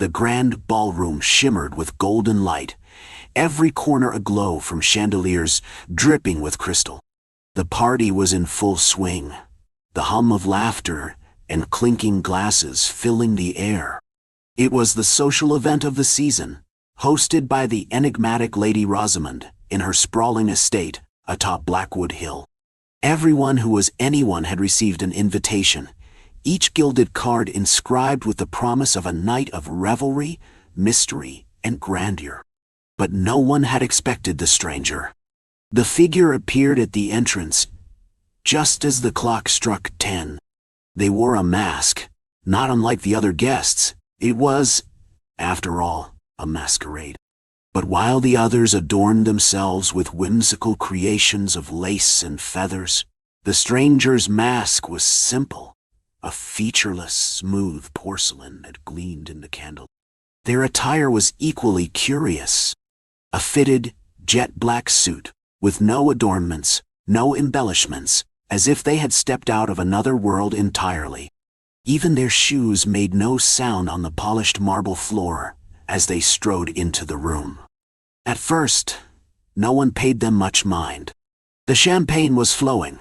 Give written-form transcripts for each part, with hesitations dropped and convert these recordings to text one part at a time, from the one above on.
The grand ballroom shimmered with golden light, every corner aglow from chandeliers dripping with crystal. The party was in full swing, the hum of laughter and clinking glasses filling the air. It was the social event of the season, hosted by the enigmatic Lady Rosamond in her sprawling estate atop Blackwood Hill. Everyone who was anyone had received an invitation, each gilded card inscribed with the promise of a night of revelry, mystery, and grandeur. But no one had expected the stranger. The figure appeared at the entrance just as the clock struck 10. They wore a mask, not unlike the other guests. It was, after all, a masquerade. But while the others adorned themselves with whimsical creations of lace and feathers, the stranger's mask was simple, a featureless, smooth porcelain that gleamed in the candle. Their attire was equally curious. A fitted, jet-black suit, with no adornments, no embellishments, as if they had stepped out of another world entirely. Even their shoes made no sound on the polished marble floor as they strode into the room. At first, no one paid them much mind. The champagne was flowing,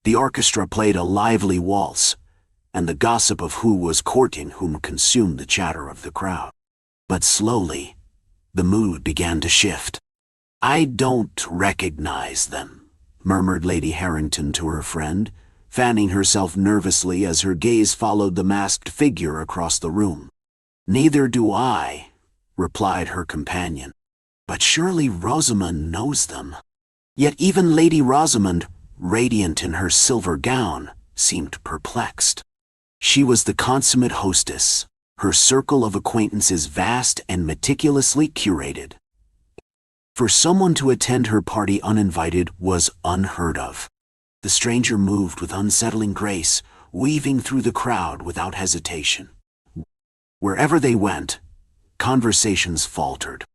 the orchestra played a lively waltz, and the gossip of who was courting whom consumed the chatter of the crowd. But slowly, the mood began to shift. "I don't recognize them," murmured Lady Harrington to her friend, fanning herself nervously as her gaze followed the masked figure across the room. "Neither do I," replied her companion. "But surely Rosamond knows them." Yet even Lady Rosamond, radiant in her silver gown, seemed perplexed. She was the consummate hostess, her circle of acquaintances vast and meticulously curated. For someone to attend her party uninvited was unheard of. The stranger moved with unsettling grace, weaving through the crowd without hesitation. Wherever they went, conversations faltered.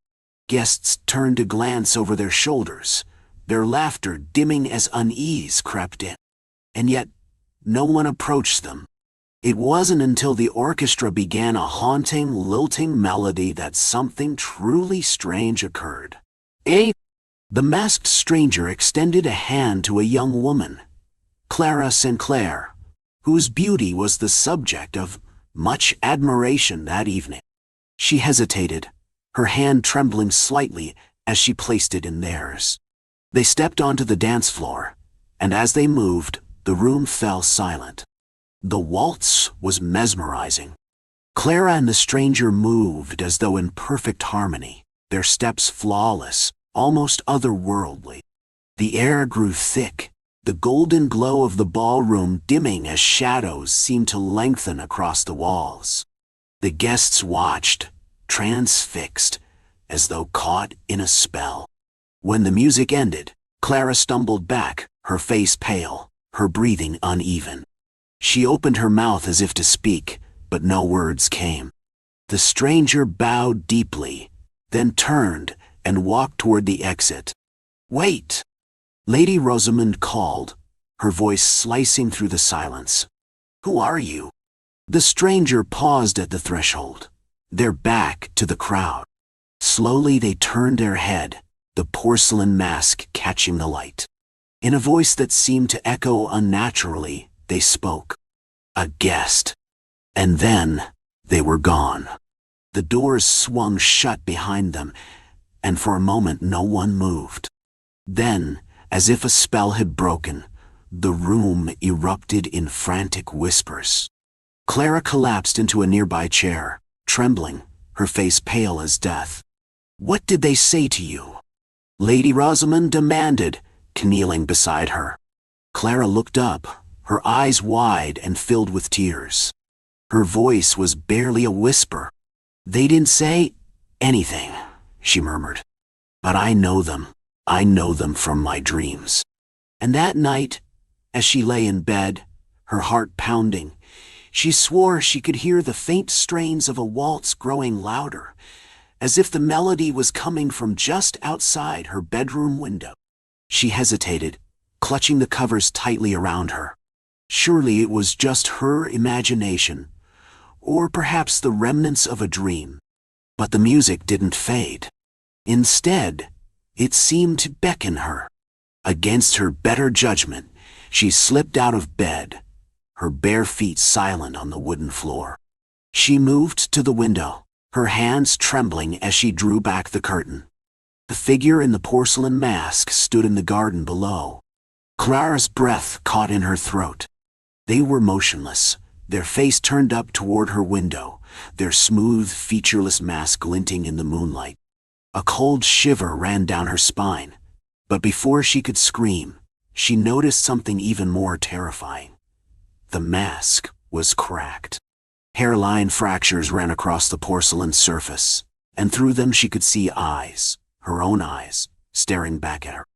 Guests turned to glance over their shoulders, their laughter dimming as unease crept in. And yet, no one approached them. It wasn't until the orchestra began a haunting, lilting melody that something truly strange occurred. The masked stranger extended a hand to a young woman, Clara Sinclair, whose beauty was the subject of much admiration that evening. She hesitated, her hand trembling slightly as she placed it in theirs. They stepped onto the dance floor, and as they moved, the room fell silent. The waltz was mesmerizing. Clara and the stranger moved as though in perfect harmony, their steps flawless, almost otherworldly. The air grew thick, the golden glow of the ballroom dimming as shadows seemed to lengthen across the walls. The guests watched, transfixed, as though caught in a spell. When the music ended, Clara stumbled back, her face pale, her breathing uneven. She opened her mouth as if to speak, but no words came. The stranger bowed deeply, then turned and walked toward the exit. "Wait!" Lady Rosamond called, her voice slicing through the silence. "Who are you?" The stranger paused at the threshold, their back to the crowd. Slowly they turned their head, the porcelain mask catching the light. In a voice that seemed to echo unnaturally, they spoke. "A guest." And then they were gone. The doors swung shut behind them, and for a moment no one moved. Then, as if a spell had broken, the room erupted in frantic whispers. Clara collapsed into a nearby chair, trembling, her face pale as death. "What did they say to you?" Lady Rosamond demanded, kneeling beside her. Clara looked up, her eyes wide and filled with tears. Her voice was barely a whisper. "They didn't say anything," she murmured. "But I know them. I know them from my dreams." And that night, as she lay in bed, her heart pounding, she swore she could hear the faint strains of a waltz growing louder, as if the melody was coming from just outside her bedroom window. She hesitated, clutching the covers tightly around her. Surely it was just her imagination, or perhaps the remnants of a dream. But the music didn't fade. Instead, it seemed to beckon her. Against her better judgment, she slipped out of bed, her bare feet silent on the wooden floor. She moved to the window, her hands trembling as she drew back the curtain. The figure in the porcelain mask stood in the garden below. Clara's breath caught in her throat. They were motionless, their face turned up toward her window, their smooth, featureless mask glinting in the moonlight. A cold shiver ran down her spine, but before she could scream, she noticed something even more terrifying. The mask was cracked. Hairline fractures ran across the porcelain surface, and through them she could see eyes, her own eyes, staring back at her.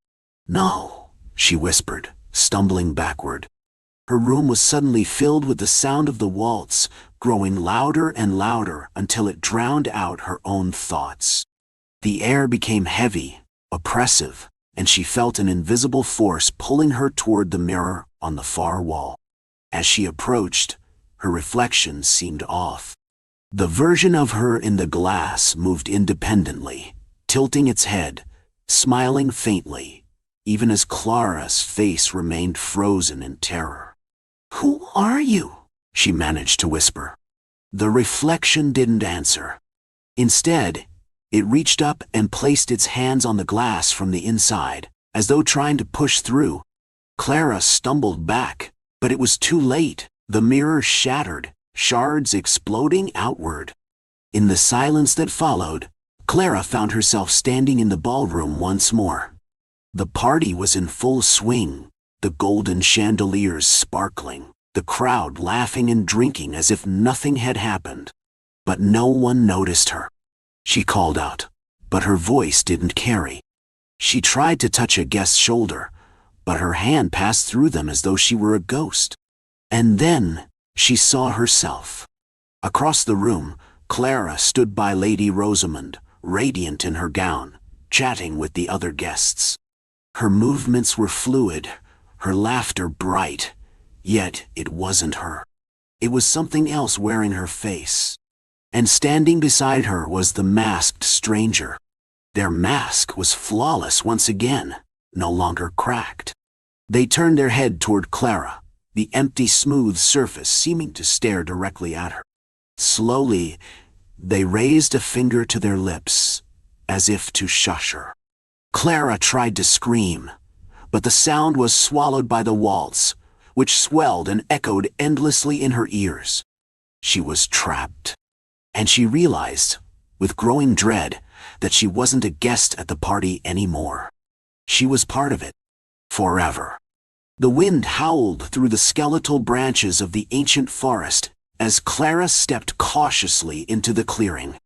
"No," she whispered, stumbling backward. Her room was suddenly filled with the sound of the waltz, growing louder and louder until it drowned out her own thoughts. The air became heavy, oppressive, and she felt an invisible force pulling her toward the mirror on the far wall. As she approached, her reflection seemed off. The version of her in the glass moved independently, tilting its head, smiling faintly, even as Clara's face remained frozen in terror. "Who are you?" she managed to whisper. The reflection didn't answer. Instead, it reached up and placed its hands on the glass from the inside, as though trying to push through. Clara stumbled back, but it was too late. The mirror shattered, shards exploding outward. In the silence that followed, Clara found herself standing in the ballroom once more. The party was in full swing, the golden chandeliers sparkling, the crowd laughing and drinking as if nothing had happened. But no one noticed her. She called out, but her voice didn't carry. She tried to touch a guest's shoulder, but her hand passed through them as though she were a ghost. And then she saw herself. Across the room, Clara stood by Lady Rosamond, radiant in her gown, chatting with the other guests. Her movements were fluid, her laughter bright, yet it wasn't her. It was something else wearing her face. And standing beside her was the masked stranger. Their mask was flawless once again, no longer cracked. They turned their head toward Clara, the empty smooth surface seeming to stare directly at her. Slowly, they raised a finger to their lips, as if to shush her. Clara tried to scream, but the sound was swallowed by the waltz, which swelled and echoed endlessly in her ears. She was trapped, and she realized, with growing dread, that she wasn't a guest at the party anymore. She was part of it, forever. The wind howled through the skeletal branches of the ancient forest as Clara stepped cautiously into the clearing.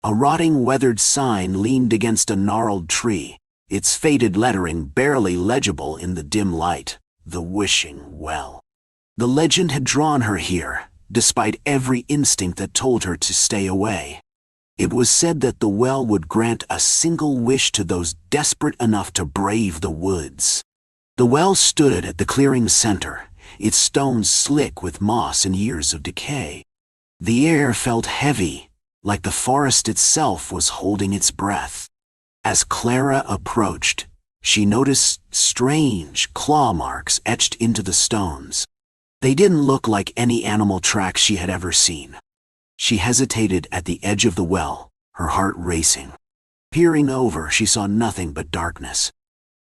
A rotting weathered sign leaned against a gnarled tree, its faded lettering barely legible in the dim light, "The Wishing Well." The legend had drawn her here, despite every instinct that told her to stay away. It was said that the well would grant a single wish to those desperate enough to brave the woods. The well stood at the clearing's center, its stones slick with moss and years of decay. The air felt heavy, like the forest itself was holding its breath. As Clara approached, she noticed strange claw marks etched into the stones. They didn't look like any animal tracks she had ever seen. She hesitated at the edge of the well, her heart racing. Peering over, she saw nothing but darkness.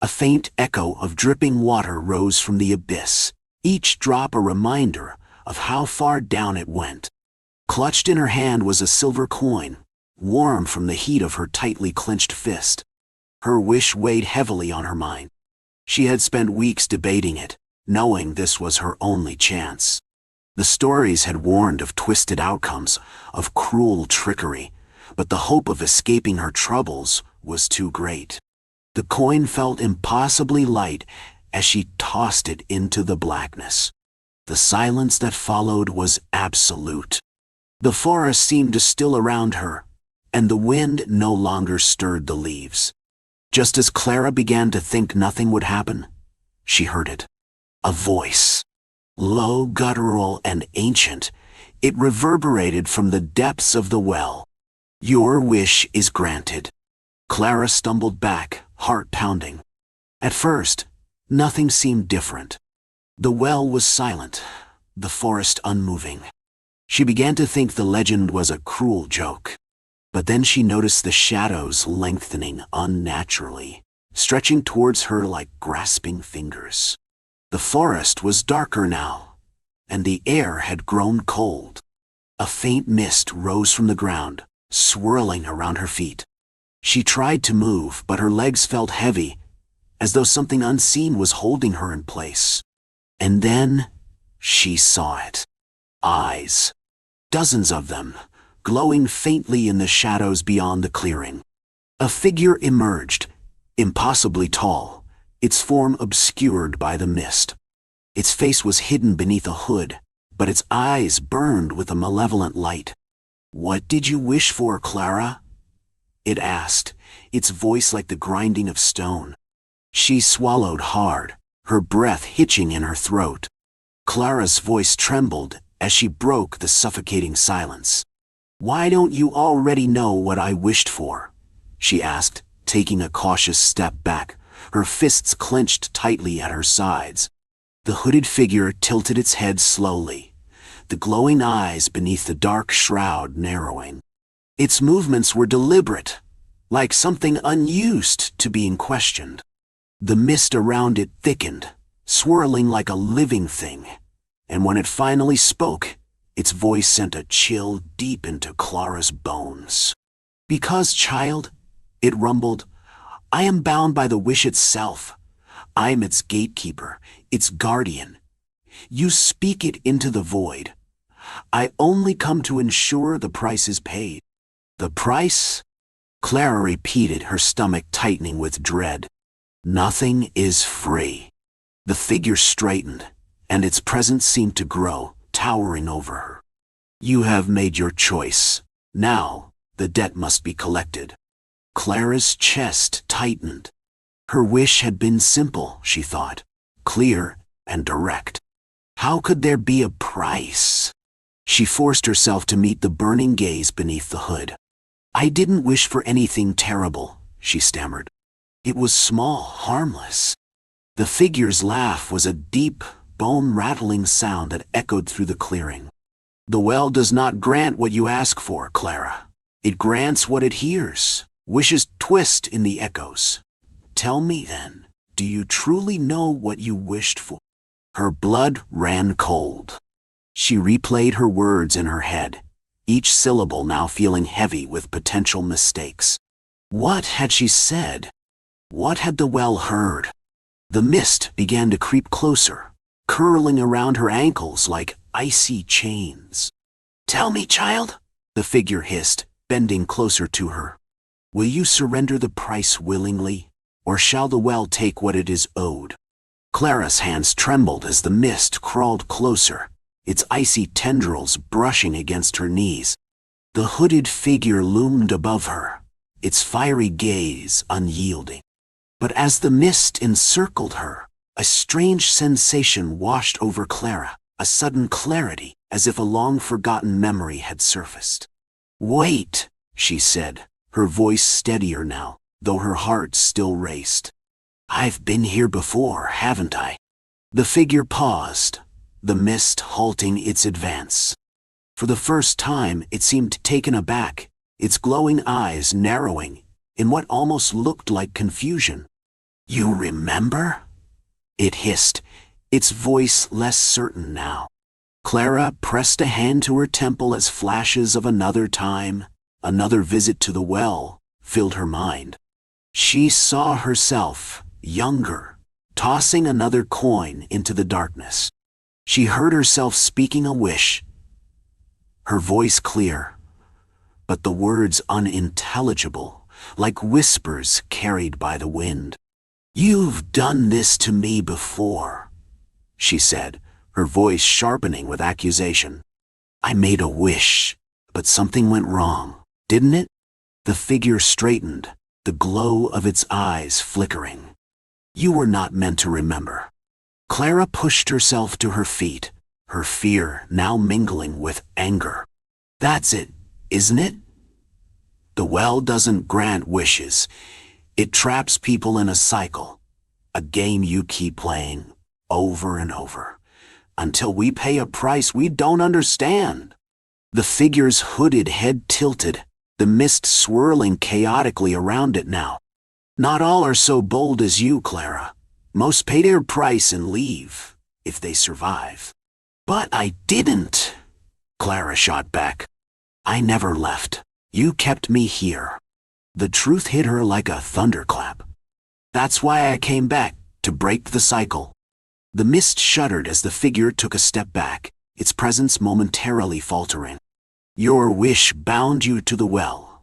A faint echo of dripping water rose from the abyss, each drop a reminder of how far down it went. Clutched in her hand was a silver coin, warm from the heat of her tightly clenched fist. Her wish weighed heavily on her mind. She had spent weeks debating it, knowing this was her only chance. The stories had warned of twisted outcomes, of cruel trickery, but the hope of escaping her troubles was too great. The coin felt impossibly light as she tossed it into the blackness. The silence that followed was absolute. The forest seemed to still around her, and the wind no longer stirred the leaves. Just as Clara began to think nothing would happen, she heard it. A voice. Low, guttural, and ancient, It reverberated from the depths of the well. "Your wish is granted." Clara stumbled back, heart pounding. At first, nothing seemed different. The well was silent, the forest unmoving. She began to think the legend was a cruel joke. But then she noticed the shadows lengthening unnaturally, stretching towards her like grasping fingers. The forest was darker now, and the air had grown cold. A faint mist rose from the ground, swirling around her feet. She tried to move, but her legs felt heavy, as though something unseen was holding her in place. And then she saw it. Eyes. Dozens of them, glowing faintly in the shadows beyond the clearing. A figure emerged, impossibly tall, its form obscured by the mist. Its face was hidden beneath a hood, but its eyes burned with a malevolent light. "What did you wish for, Clara?" it asked, its voice like the grinding of stone. She swallowed hard, her breath hitching in her throat. Clara's voice trembled as she broke the suffocating silence. "Why don't you already know what I wished for?" she asked, taking a cautious step back, her fists clenched tightly at her sides. The hooded figure tilted its head slowly, the glowing eyes beneath the dark shroud narrowing. Its movements were deliberate, like something unused to being questioned. The mist around it thickened, swirling like a living thing, and when it finally spoke, its voice sent a chill deep into Clara's bones. "Because, child," it rumbled, "I am bound by the wish itself. I am its gatekeeper, its guardian. You speak it into the void. I only come to ensure the price is paid." "The price?" Clara repeated, her stomach tightening with dread. "Nothing is free." The figure straightened, and its presence seemed to grow, towering over her. "You have made your choice. Now, the debt must be collected." Clara's chest tightened. Her wish had been simple, she thought, clear and direct. How could there be a price? She forced herself to meet the burning gaze beneath the hood. "I didn't wish for anything terrible," she stammered. "It was small, harmless." The figure's laugh was a deep, bone-rattling sound that echoed through the clearing. "The well does not grant what you ask for, Clara. It grants what it hears. Wishes twist in the echoes. Tell me then, do you truly know what you wished for?" Her blood ran cold. She replayed her words in her head, each syllable now feeling heavy with potential mistakes. What had she said? What had the well heard? The mist began to creep closer, curling around her ankles like icy chains. "Tell me, child," the figure hissed, bending closer to her. "Will you surrender the price willingly, or shall the well take what it is owed?" Clara's hands trembled as the mist crawled closer, its icy tendrils brushing against her knees. The hooded figure loomed above her, its fiery gaze unyielding. But as the mist encircled her, a strange sensation washed over Clara, a sudden clarity, as if a long-forgotten memory had surfaced. "Wait," she said, her voice steadier now, though her heart still raced. "I've been here before, haven't I?" The figure paused, the mist halting its advance. For the first time, it seemed taken aback, its glowing eyes narrowing in what almost looked like confusion. "You remember?" it hissed, its voice less certain now. Clara pressed a hand to her temple as flashes of another time, another visit to the well, filled her mind. She saw herself, younger, tossing another coin into the darkness. She heard herself speaking a wish, her voice clear, but the words unintelligible, like whispers carried by the wind. "You've done this to me before," she said, her voice sharpening with accusation. "I made a wish, but something went wrong, didn't it?" The figure straightened, the glow of its eyes flickering. "You were not meant to remember." Clara pushed herself to her feet, her fear now mingling with anger. "That's it, isn't it? The well doesn't grant wishes. It traps people in a cycle, a game you keep playing over and over, until we pay a price we don't understand." The figure's hooded head tilted, the mist swirling chaotically around it now. "Not all are so bold as you, Clara. Most pay their price and leave, if they survive." "But I didn't," Clara shot back. "I never left. You kept me here." The truth hit her like a thunderclap. "That's why I came back, to break the cycle." The mist shuddered as the figure took a step back, its presence momentarily faltering. "Your wish bound you to the well.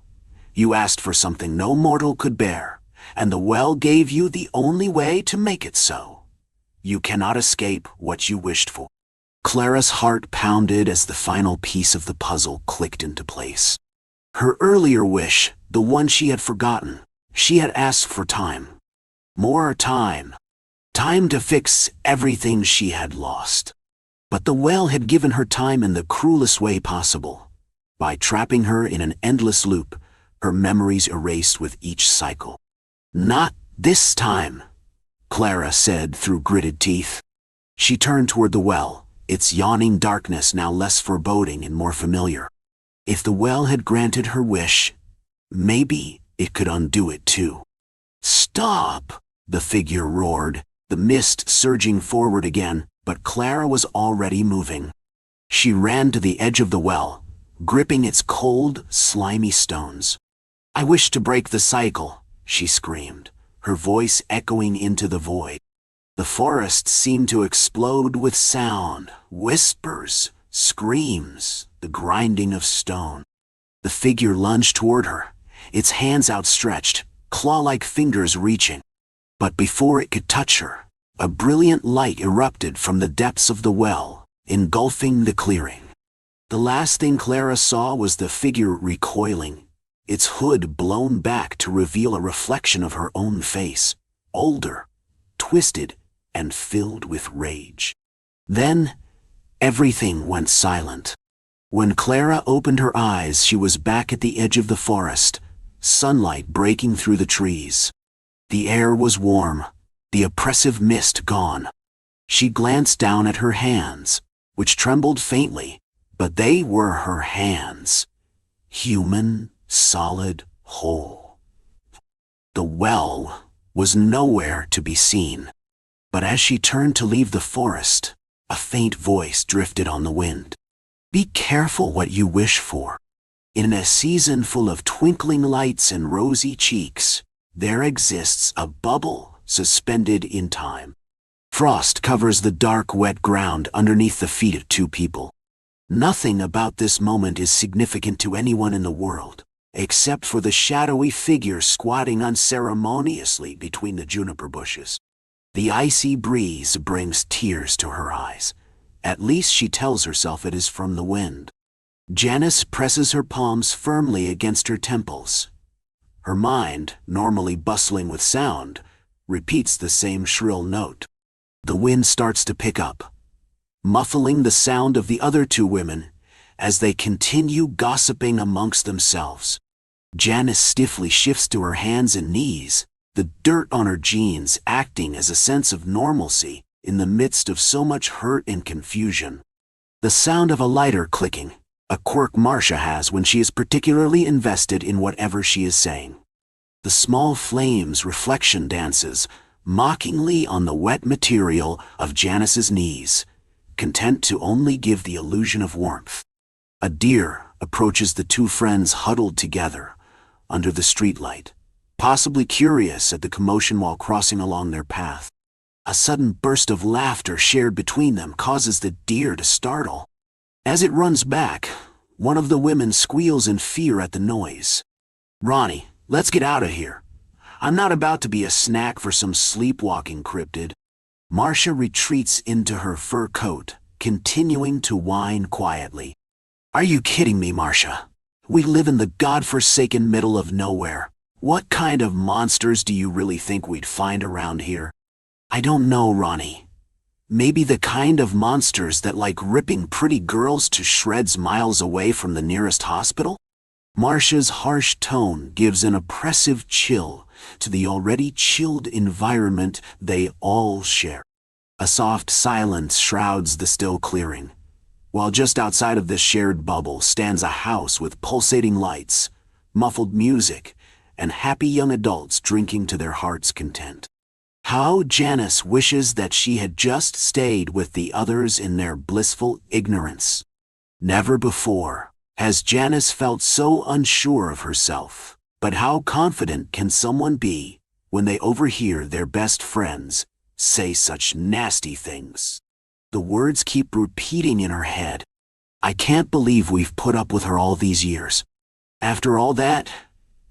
You asked for something no mortal could bear, and the well gave you the only way to make it so. You cannot escape what you wished for." Clara's heart pounded as the final piece of the puzzle clicked into place. Her earlier wish, the one she had forgotten, she had asked for time. More time. Time to fix everything she had lost. But the well had given her time in the cruelest way possible. By trapping her in an endless loop, her memories erased with each cycle. "Not this time," Clara said through gritted teeth. She turned toward the well, its yawning darkness now less foreboding and more familiar. If the well had granted her wish, maybe it could undo it too. "Stop!" the figure roared, the mist surging forward again, but Clara was already moving. She ran to the edge of the well, gripping its cold, slimy stones. "I wish to break the cycle," she screamed, her voice echoing into the void. The forest seemed to explode with sound, whispers, screams, the grinding of stone. The figure lunged toward her, its hands outstretched, claw-like fingers reaching. But before it could touch her, a brilliant light erupted from the depths of the well, engulfing the clearing. The last thing Clara saw was the figure recoiling, its hood blown back to reveal a reflection of her own face, older, twisted, and filled with rage. Then, everything went silent. When Clara opened her eyes, she was back at the edge of the forest, sunlight breaking through the trees. The air was warm, the oppressive mist gone. She glanced down at her hands, which trembled faintly, but they were her hands. Human, solid, whole. The well was nowhere to be seen. But as she turned to leave the forest, a faint voice drifted on the wind. "Be careful what you wish for. In a season full of twinkling lights and rosy cheeks, there exists a bubble suspended in time. Frost covers the dark, wet ground underneath the feet of two people. Nothing about this moment is significant to anyone in the world, except for the shadowy figure squatting unceremoniously between the juniper bushes. The icy breeze brings tears to her eyes. At least she tells herself it is from the wind. Janice presses her palms firmly against her temples. Her mind, normally bustling with sound, repeats the same shrill note. The wind starts to pick up, muffling the sound of the other two women as they continue gossiping amongst themselves. Janice stiffly shifts to her hands and knees, the dirt on her jeans acting as a sense of normalcy in the midst of so much hurt and confusion. The sound of a lighter clicking, a quirk Marcia has when she is particularly invested in whatever she is saying. The small flames reflection dances mockingly on the wet material of Janice's knees, content to only give the illusion of warmth. A deer approaches the two friends huddled together under the streetlight, possibly curious at the commotion while crossing along their path. A sudden burst of laughter shared between them causes the deer to startle. As it runs back, one of the women squeals in fear at the noise. "Ronnie, let's get out of here. I'm not about to be a snack for some sleepwalking cryptid." Marcia retreats into her fur coat, continuing to whine quietly. "Are you kidding me, Marcia? We live in the godforsaken middle of nowhere. What kind of monsters do you really think we'd find around here?" "I don't know, Ronnie. Maybe the kind of monsters that like ripping pretty girls to shreds miles away from the nearest hospital? Marcia's harsh tone gives an oppressive chill to the already chilled environment they all share. A soft silence shrouds the still clearing, while just outside of this shared bubble stands a house with pulsating lights, muffled music, and happy young adults drinking to their heart's content. How Janice wishes that she had just stayed with the others in their blissful ignorance. Never before has Janice felt so unsure of herself. But how confident can someone be when they overhear their best friends say such nasty things? The words keep repeating in her head. I can't believe we've put up with her all these years. After all that,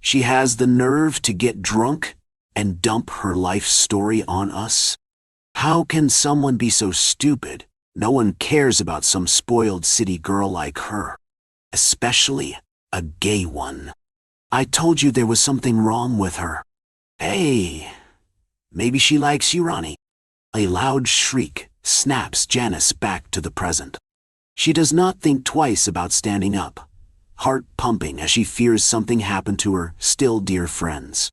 she has the nerve to get drunk and dump her life story on us? How can someone be so stupid? No one cares about some spoiled city girl like her, especially a gay one. I told you there was something wrong with her. Hey, maybe she likes you, Ronnie. A loud shriek snaps Janice back to the present. She does not think twice about standing up, heart pumping as she fears something happened to her still dear friends.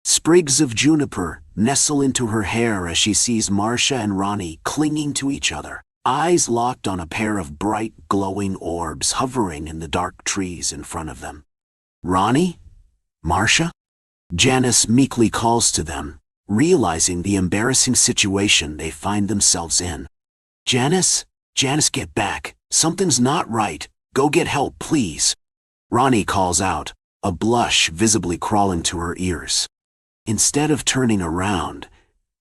Sprigs of juniper nestle into her hair as she sees Marcia and Ronnie clinging to each other, eyes locked on a pair of bright, glowing orbs hovering in the dark trees in front of them. Ronnie? Marcia? Janice meekly calls to them, realizing the embarrassing situation they find themselves in. Janice, get back. Something's not right. Go get help, please. Ronnie calls out, a blush visibly crawling to her ears. Instead of turning around,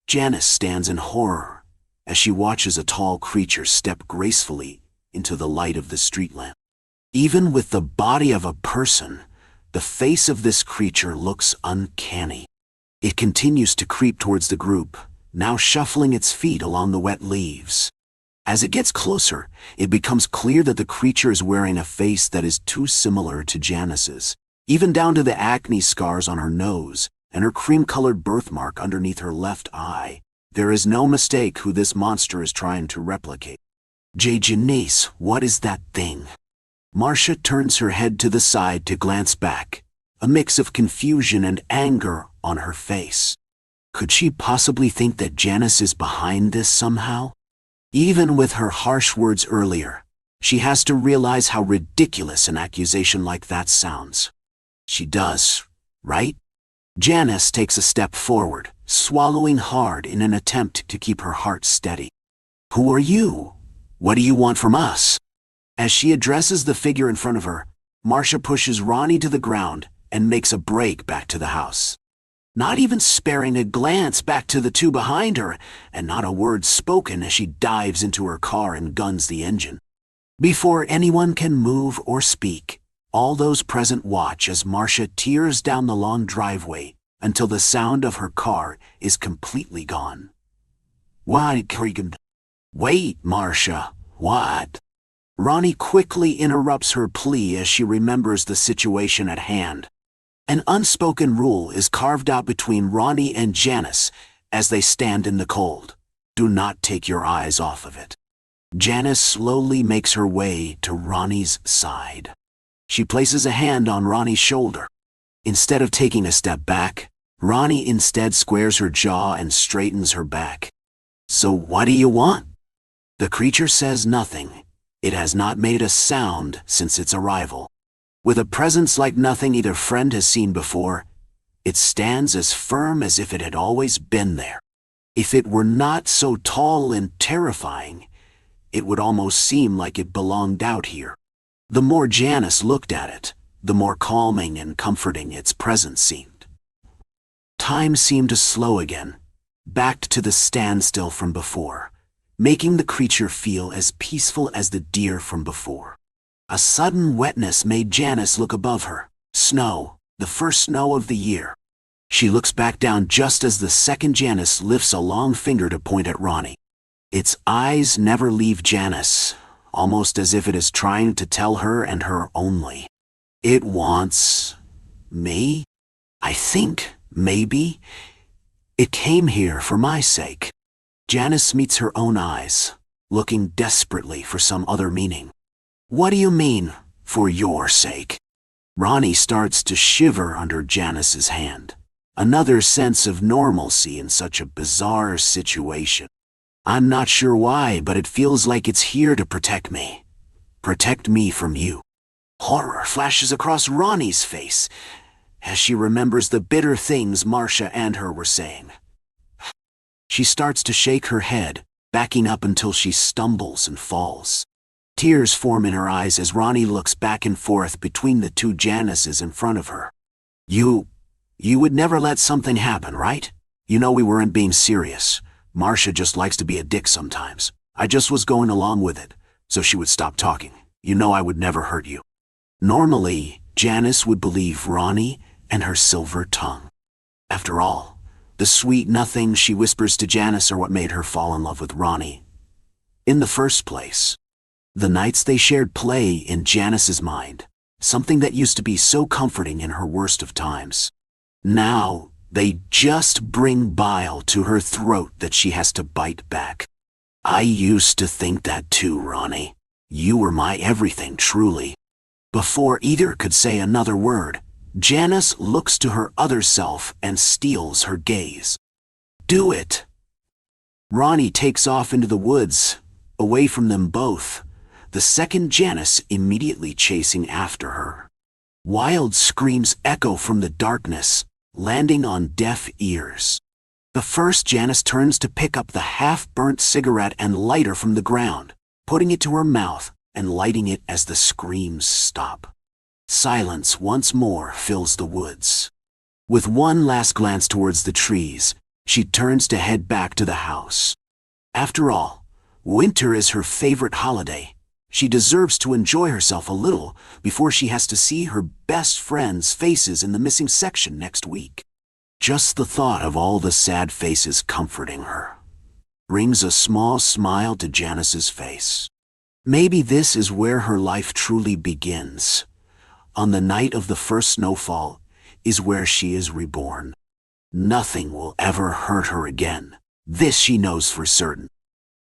Janice stands in horror as she watches a tall creature step gracefully into the light of the street lamp. Even with the body of a person, the face of this creature looks uncanny. It continues to creep towards the group, now shuffling its feet along the wet leaves. As it gets closer, it becomes clear that the creature is wearing a face that is too similar to Janice's, even down to the acne scars on her nose and her cream-colored birthmark underneath her left eye. There is no mistake who this monster is trying to replicate. Janice, what is that thing? Marcia turns her head to the side to glance back, a mix of confusion and anger on her face. Could she possibly think that Janice is behind this somehow? Even with her harsh words earlier, she has to realize how ridiculous an accusation like that sounds. She does, right? Janice takes a step forward, swallowing hard in an attempt to keep her heart steady. Who are you? What do you want from us? As she addresses the figure in front of her, Marcia pushes Ronnie to the ground and makes a break back to the house. Not even sparing a glance back to the two behind her, and not a word spoken as she dives into her car and guns the engine. Before anyone can move or speak, all those present watch as Marcia tears down the long driveway until the sound of her car is completely gone. Wait, Marcia, what? Ronnie quickly interrupts her plea as she remembers the situation at hand. An unspoken rule is carved out between Ronnie and Janice as they stand in the cold. Do not take your eyes off of it. Janice slowly makes her way to Ronnie's side. She places a hand on Ronnie's shoulder. Instead of taking a step back, Ronnie instead squares her jaw and straightens her back. So what do you want? The creature says nothing. It has not made a sound since its arrival. With a presence like nothing either friend has seen before, it stands as firm as if it had always been there. If it were not so tall and terrifying, it would almost seem like it belonged out here. The more Janice looked at it, the more calming and comforting its presence seemed. Time seemed to slow again, backed to the standstill from before, making the creature feel as peaceful as the deer from before. A sudden wetness made Janice look above her. Snow, the first snow of the year. She looks back down just as the second Janice lifts a long finger to point at Ronnie. Its eyes never leave Janice, almost as if it is trying to tell her and her only. It wants me? I think, maybe, it came here for my sake. Janice meets her own eyes, looking desperately for some other meaning. What do you mean, for your sake? Ronnie starts to shiver under Janice's hand. Another sense of normalcy in such a bizarre situation. I'm not sure why, but it feels like it's here to protect me. Protect me from you. Horror flashes across Ronnie's face as she remembers the bitter things Marcia and her were saying. She starts to shake her head, backing up until she stumbles and falls. Tears form in her eyes as Ronnie looks back and forth between the two Janices in front of her. You would never let something happen, right? You know we weren't being serious. Marcia just likes to be a dick sometimes. I just was going along with it, so she would stop talking. You know I would never hurt you. Normally, Janice would believe Ronnie and her silver tongue. After all, the sweet nothings she whispers to Janice are what made her fall in love with Ronnie in the first place. The nights they shared play in Janice's mind, something that used to be so comforting in her worst of times. Now, they just bring bile to her throat that she has to bite back. I used to think that too, Ronnie. You were my everything, truly. Before either could say another word, Janice looks to her other self and steals her gaze. Do it! Ronnie takes off into the woods, away from them both, the second Janice immediately chasing after her. Wild screams echo from the darkness, landing on deaf ears. The first Janice turns to pick up the half-burnt cigarette and lighter from the ground, putting it to her mouth and lighting it as the screams stop. Silence once more fills the woods. With one last glance towards the trees, she turns to head back to the house. After all, winter is her favorite holiday. She deserves to enjoy herself a little before she has to see her best friends' faces in the missing section next week. Just the thought of all the sad faces comforting her brings a small smile to Janice's face. Maybe this is where her life truly begins. On the night of the first snowfall is where she is reborn. Nothing will ever hurt her again. This she knows for certain.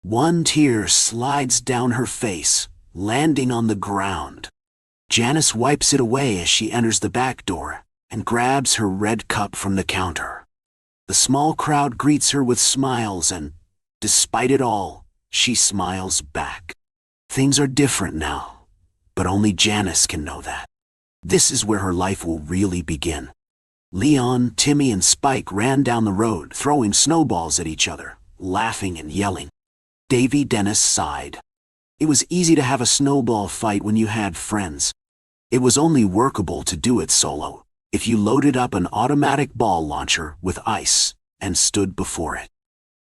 One tear slides down her face, landing on the ground. Janice wipes it away as she enters the back door and grabs her red cup from the counter. The small crowd greets her with smiles and, despite it all, she smiles back. Things are different now, but only Janice can know that. This is where her life will really begin. Leon, Timmy, and Spike ran down the road, throwing snowballs at each other, laughing and yelling. Davy Dennis sighed. It was easy to have a snowball fight when you had friends. It was only workable to do it solo, if you loaded up an automatic ball launcher with ice and stood before it.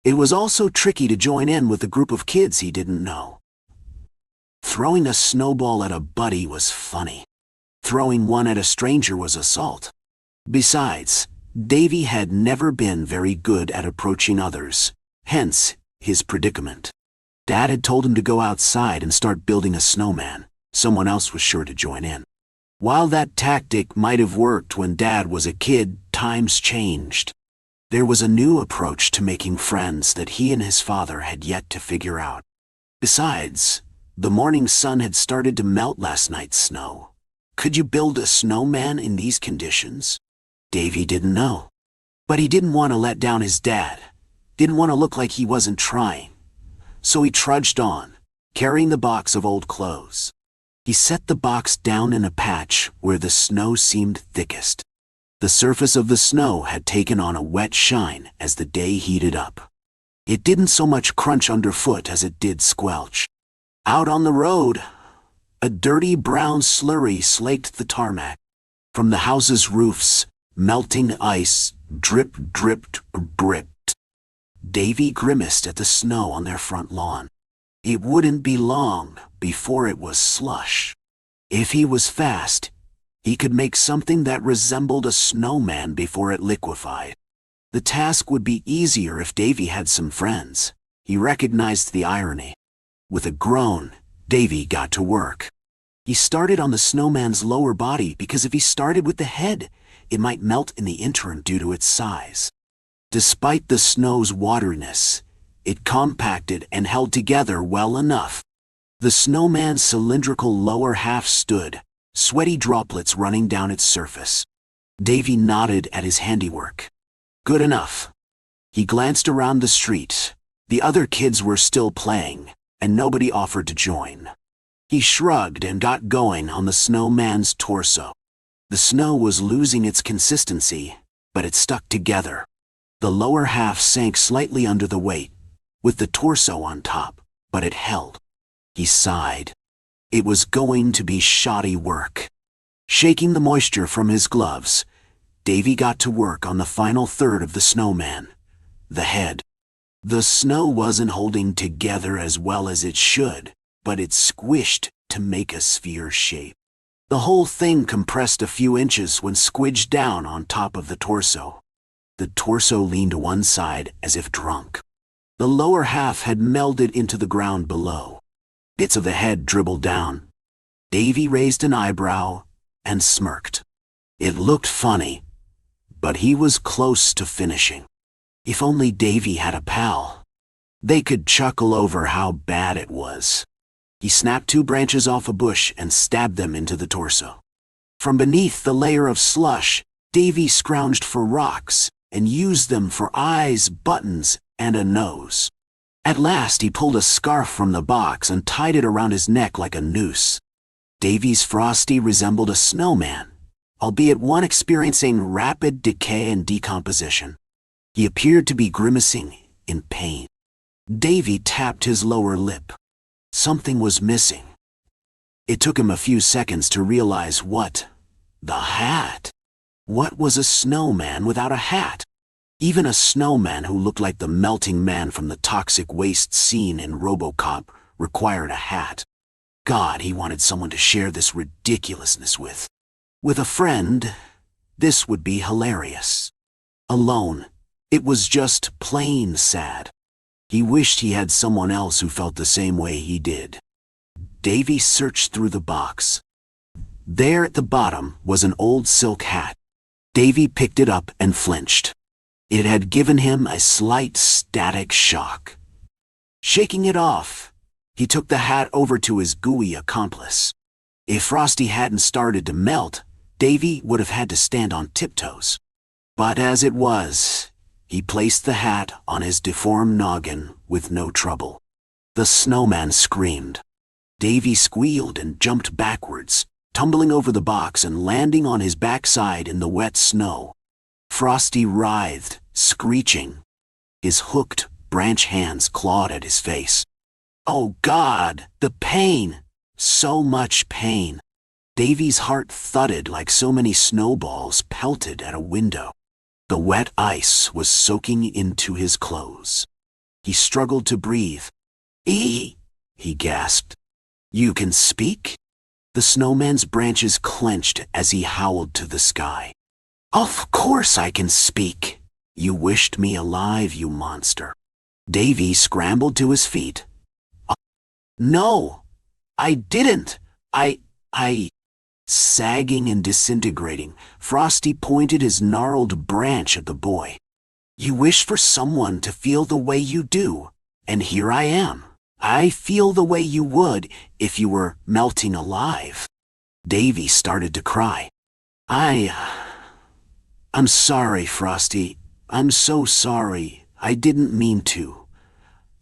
It was also tricky to join in with a group of kids he didn't know. Throwing a snowball at a buddy was funny. Throwing one at a stranger was assault. Besides, Davy had never been very good at approaching others, hence his predicament. Dad had told him to go outside and start building a snowman. Someone else was sure to join in. While that tactic might have worked when Dad was a kid, times changed. There was a new approach to making friends that he and his father had yet to figure out. Besides, the morning sun had started to melt last night's snow. Could you build a snowman in these conditions? Davy didn't know. But he didn't want to let down his dad. Didn't want to look like he wasn't trying. So he trudged on, carrying the box of old clothes. He set the box down in a patch where the snow seemed thickest. The surface of the snow had taken on a wet shine as the day heated up. It didn't so much crunch underfoot as it did squelch. Out on the road, a dirty brown slurry slaked the tarmac. From the houses' roofs, melting ice dripped. Davy grimaced at the snow on their front lawn. It wouldn't be long before it was slush. If he was fast, he could make something that resembled a snowman before it liquefied. The task would be easier if Davy had some friends. He recognized the irony. With a groan, Davy got to work. He started on the snowman's lower body because if he started with the head, it might melt in the interim due to its size. Despite the snow's wateriness, It compacted and held together well enough. The snowman's cylindrical lower half stood, sweaty droplets running down its surface. Davy nodded at his handiwork. Good enough. He glanced around the street. The other kids were still playing, and nobody offered to join. He shrugged and got going on the snowman's torso. The snow was losing its consistency, but it stuck together. The lower half sank slightly under the weight, with the torso on top, but it held. He sighed. It was going to be shoddy work. Shaking the moisture from his gloves, Davy got to work on the final third of the snowman, the head. The snow wasn't holding together as well as it should, but it squished to make a sphere shape. The whole thing compressed a few inches when squidged down on top of the torso. The torso leaned to one side as if drunk. The lower half had melded into the ground below. Bits of the head dribbled down. Davy raised an eyebrow and smirked. It looked funny, but he was close to finishing. If only Davy had a pal. They could chuckle over how bad it was. He snapped 2 branches off a bush and stabbed them into the torso. From beneath the layer of slush, Davy scrounged for rocks and used them for eyes, buttons, and a nose. At last he pulled a scarf from the box and tied it around his neck like a noose. Davy's Frosty resembled a snowman, albeit one experiencing rapid decay and decomposition. He appeared to be grimacing in pain. Davy tapped his lower lip. Something was missing. It took him a few seconds to realize what. The hat. What was a snowman without a hat? Even a snowman who looked like the melting man from the toxic waste scene in RoboCop required a hat. God, he wanted someone to share this ridiculousness with. With a friend, this would be hilarious. Alone, it was just plain sad. He wished he had someone else who felt the same way he did. Davy searched through the box. There at the bottom was an old silk hat. Davy picked it up and flinched. It had given him a slight static shock. Shaking it off, he took the hat over to his gooey accomplice. If Frosty hadn't started to melt, Davy would have had to stand on tiptoes. But as it was, he placed the hat on his deformed noggin with no trouble. The snowman screamed. Davy squealed and jumped backwards, tumbling over the box and landing on his backside in the wet snow. Frosty writhed, screeching. His hooked, branch hands clawed at his face. Oh God, the pain! So much pain. Davy's heart thudded like so many snowballs pelted at a window. The wet ice was soaking into his clothes. He struggled to breathe. He gasped. You can speak? The snowman's branches clenched as he howled to the sky. Of course I can speak. You wished me alive, you monster. Davy scrambled to his feet. No, I didn't. I... Sagging and disintegrating, Frosty pointed his gnarled branch at the boy. You wish for someone to feel the way you do, and here I am. I feel the way you would if you were melting alive. Davy started to cry. I'm sorry, Frosty. I'm so sorry. I didn't mean to.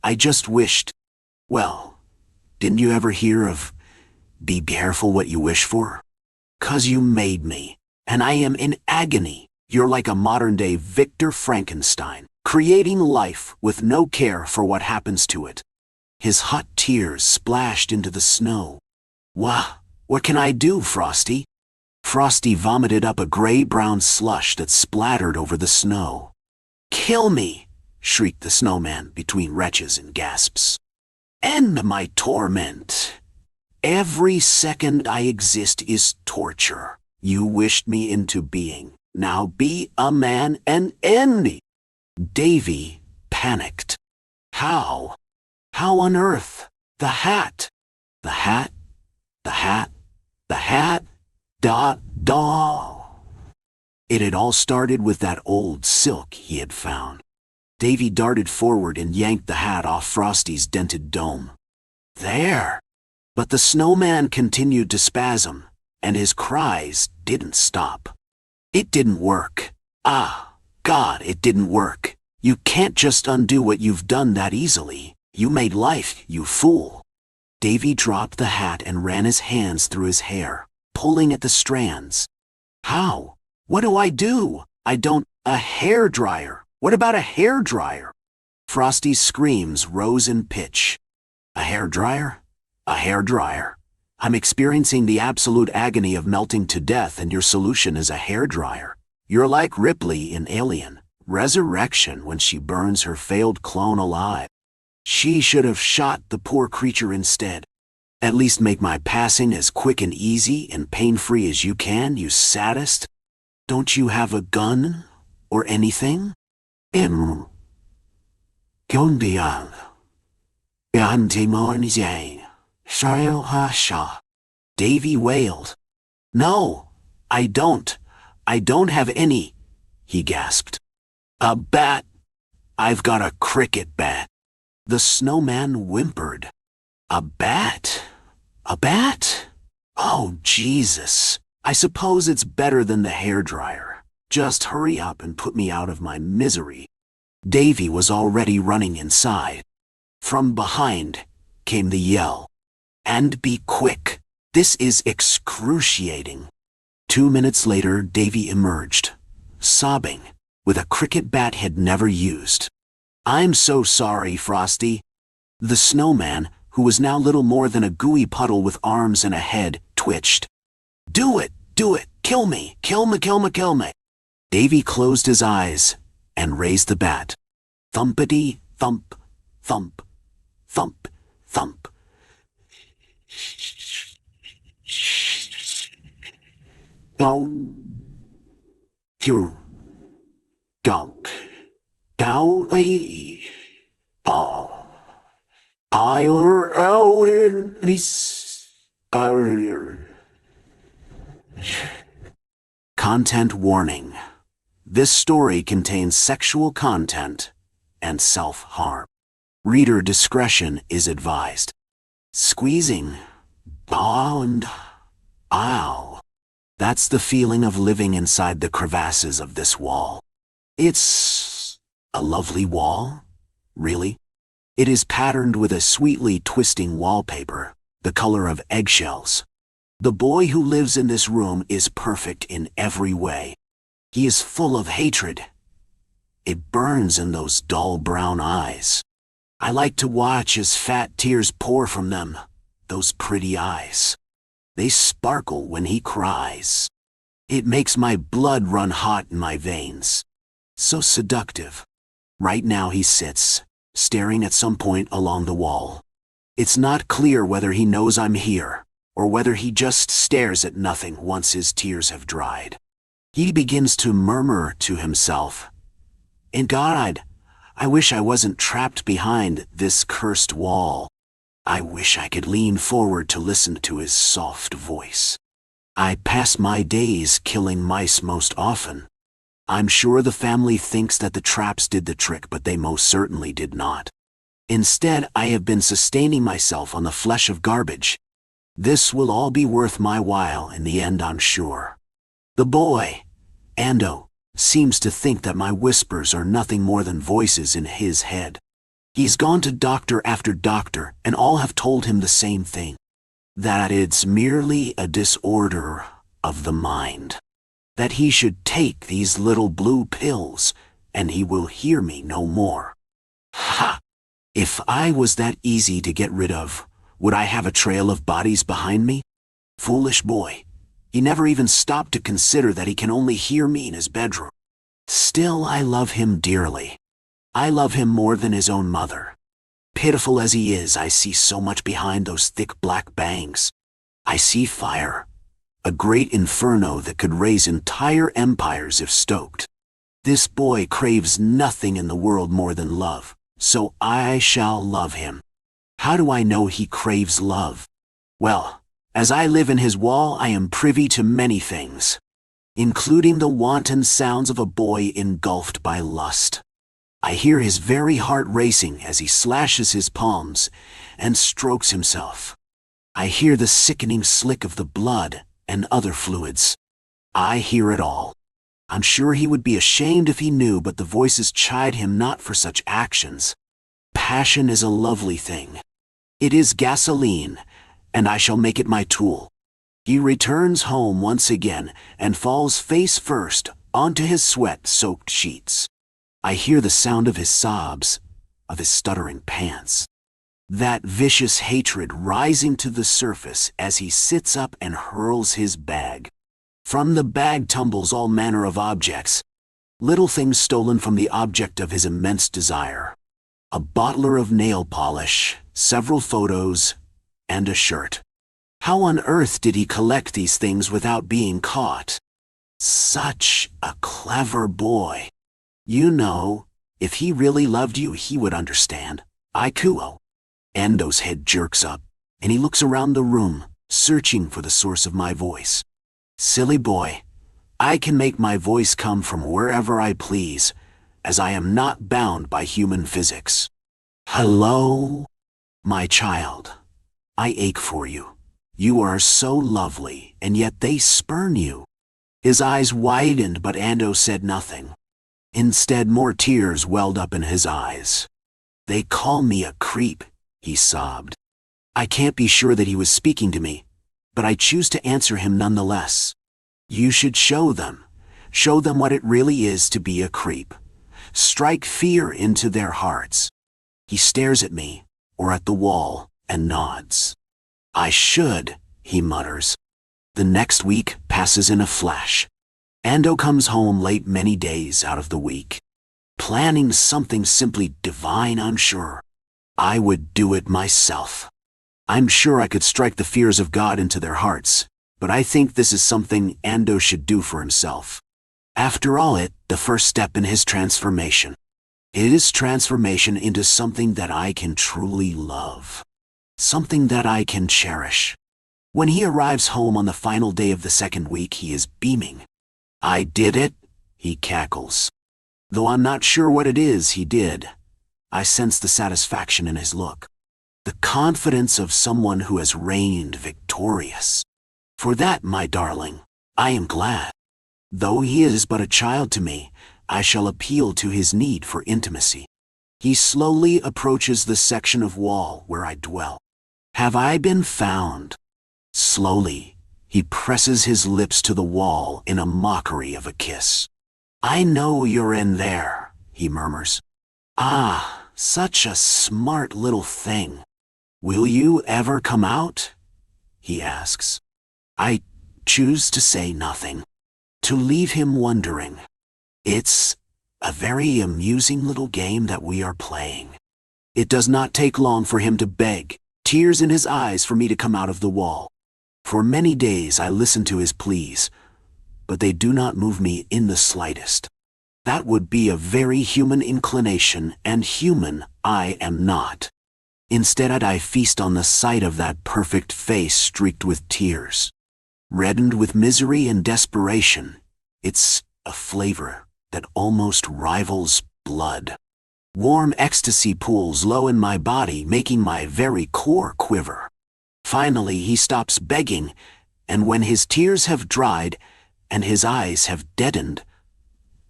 I just wished... Well, didn't you ever hear of be careful what you wish for? 'Cause you made me, and I am in agony. You're like a modern-day Victor Frankenstein, creating life with no care for what happens to it. His hot tears splashed into the snow. What can I do, Frosty? Frosty vomited up a gray-brown slush that splattered over the snow. Kill me, shrieked the snowman between retches and gasps. End my torment. Every second I exist is torture. You wished me into being. Now be a man and end me. Davy panicked. How? How on earth? The hat. The hat. The hat. The hat. Da. It had all started with that old silk he had found. Davy darted forward and yanked the hat off Frosty's dented dome. There! But the snowman continued to spasm, and his cries didn't stop. It didn't work. Ah, God, it didn't work. You can't just undo what you've done that easily. You made life, you fool. Davy dropped the hat and ran his hands through his hair, pulling at the strands. How? What do I do? I don't— A hairdryer! What about a hairdryer? Frosty's screams rose in pitch. A hairdryer? A hairdryer. I'm experiencing the absolute agony of melting to death, and your solution is a hairdryer. You're like Ripley in Alien Resurrection when she burns her failed clone alive. She should have shot the poor creature instead. At least make my passing as quick and easy and pain-free as you can, you sadist. Don't you have a gun or anything? Kyonbyang. Davy wailed. No, I don't. I don't have any, he gasped. A bat? I've got a cricket bat. The snowman whimpered. A bat? A bat? Oh, Jesus. I suppose it's better than the hairdryer. Just hurry up and put me out of my misery. Davy was already running inside. From behind came the yell. And be quick. This is excruciating. 2 minutes later, Davy emerged, sobbing, with a cricket bat he'd never used. I'm so sorry, Frosty. The snowman, who was now little more than a gooey puddle with arms and a head, twitched. Do it! Do it! Kill me! Kill me! Kill me! Kill me! Davy closed his eyes and raised the bat. Thumpity, thump, thump, thump, thump. Down, through, gunk, down, ball. I'll out in this area. Content warning. This story contains sexual content and self-harm. Reader discretion is advised. Squeezing, bound, ow. That's the feeling of living inside the crevasses of this wall. It's a lovely wall, really. It is patterned with a sweetly twisting wallpaper, the color of eggshells. The boy who lives in this room is perfect in every way. He is full of hatred. It burns in those dull brown eyes. I like to watch as fat tears pour from them, those pretty eyes. They sparkle when he cries. It makes my blood run hot in my veins. So seductive. Right now he sits, staring at some point along the wall. It's not clear whether he knows I'm here, or whether he just stares at nothing once his tears have dried. He begins to murmur to himself, "In God, I wish I wasn't trapped behind this cursed wall. I wish I could lean forward to listen to his soft voice. I pass my days killing mice most often. I'm sure the family thinks that the traps did the trick, but they most certainly did not. Instead, I have been sustaining myself on the flesh of garbage. This will all be worth my while in the end, I'm sure." The boy, Ando, seems to think that my whispers are nothing more than voices in his head. He's gone to doctor after doctor, and all have told him the same thing. That it's merely a disorder of the mind. That he should take these little blue pills, and he will hear me no more. Ha! If I was that easy to get rid of, would I have a trail of bodies behind me? Foolish boy. He never even stopped to consider that he can only hear me in his bedroom. Still, I love him dearly. I love him more than his own mother. Pitiful as he is, I see so much behind those thick black bangs. I see fire. A great inferno that could raise entire empires if stoked. This boy craves nothing in the world more than love, so I shall love him. How do I know he craves love? Well, as I live in his wall, I am privy to many things, including the wanton sounds of a boy engulfed by lust. I hear his very heart racing as he slashes his palms and strokes himself. I hear the sickening slick of the blood and other fluids. I hear it all. I'm sure he would be ashamed if he knew, but the voices chide him not for such actions. Passion is a lovely thing. It is gasoline, and I shall make it my tool. He returns home once again and falls face first onto his sweat-soaked sheets. I hear the sound of his sobs, of his stuttering pants. That vicious hatred rising to the surface as he sits up and hurls his bag. From the bag tumbles all manner of objects, little things stolen from the object of his immense desire. A bottler of nail polish, several photos, and a shirt. How on earth did he collect these things without being caught? Such a clever boy. You know, if he really loved you, he would understand. Ikuo. Ando's head jerks up, and he looks around the room, searching for the source of my voice. Silly boy, I can make my voice come from wherever I please, as I am not bound by human physics. Hello, my child. I ache for you. You are so lovely, and yet they spurn you. His eyes widened, but Ando said nothing. Instead, more tears welled up in his eyes. They call me a creep, he sobbed. I can't be sure that he was speaking to me, but I choose to answer him nonetheless. You should show them what it really is to be a creep. Strike fear into their hearts. He stares at me, or at the wall, and nods. I should, he mutters. The next week passes in a flash. Ando comes home late many days out of the week. Planning something simply divine, I'm sure. I would do it myself. I'm sure I could strike the fears of God into their hearts, but I think this is something Ando should do for himself. After all, the first step in his transformation. It is transformation into something that I can truly love. Something that I can cherish. When he arrives home on the final day of the second week, he is beaming. I did it, he cackles. Though I'm not sure what it is he did, I sense the satisfaction in his look. The confidence of someone who has reigned victorious. For that, my darling, I am glad. Though he is but a child to me, I shall appeal to his need for intimacy. He slowly approaches the section of wall where I dwell. Have I been found? Slowly, he presses his lips to the wall in a mockery of a kiss. I know you're in there, he murmurs. Ah, such a smart little thing. Will you ever come out? He asks. I choose to say nothing, to leave him wondering. It's a very amusing little game that we are playing. It does not take long for him to beg, tears in his eyes, for me to come out of the wall. For many days I listen to his pleas, but they do not move me in the slightest. That would be a very human inclination, and human I am not. Instead, I feast on the sight of that perfect face streaked with tears. Reddened with misery and desperation, it's a flavor that almost rivals blood. Warm ecstasy pools low in my body, making my very core quiver. Finally, he stops begging, and when his tears have dried and his eyes have deadened,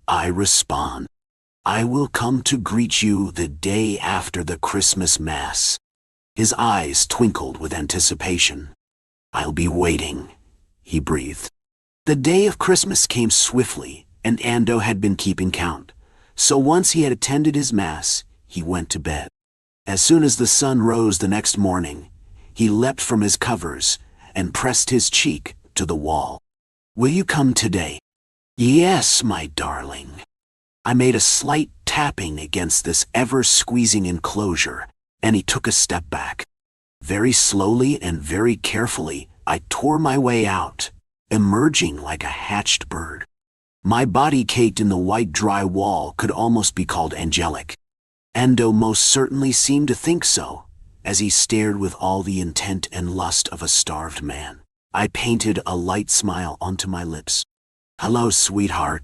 I respond. I will come to greet you the day after the Christmas Mass. His eyes twinkled with anticipation. I'll be waiting, he breathed. The day of Christmas came swiftly, and Ando had been keeping count. So once he had attended his Mass, he went to bed. As soon as the sun rose the next morning, he leapt from his covers and pressed his cheek to the wall. Will you come today? Yes, my darling. I made a slight tapping against this ever-squeezing enclosure, and he took a step back. Very slowly and very carefully, I tore my way out, emerging like a hatched bird. My body caked in the white dry wall could almost be called angelic. Ando most certainly seemed to think so, as he stared with all the intent and lust of a starved man. I painted a light smile onto my lips. Hello, sweetheart.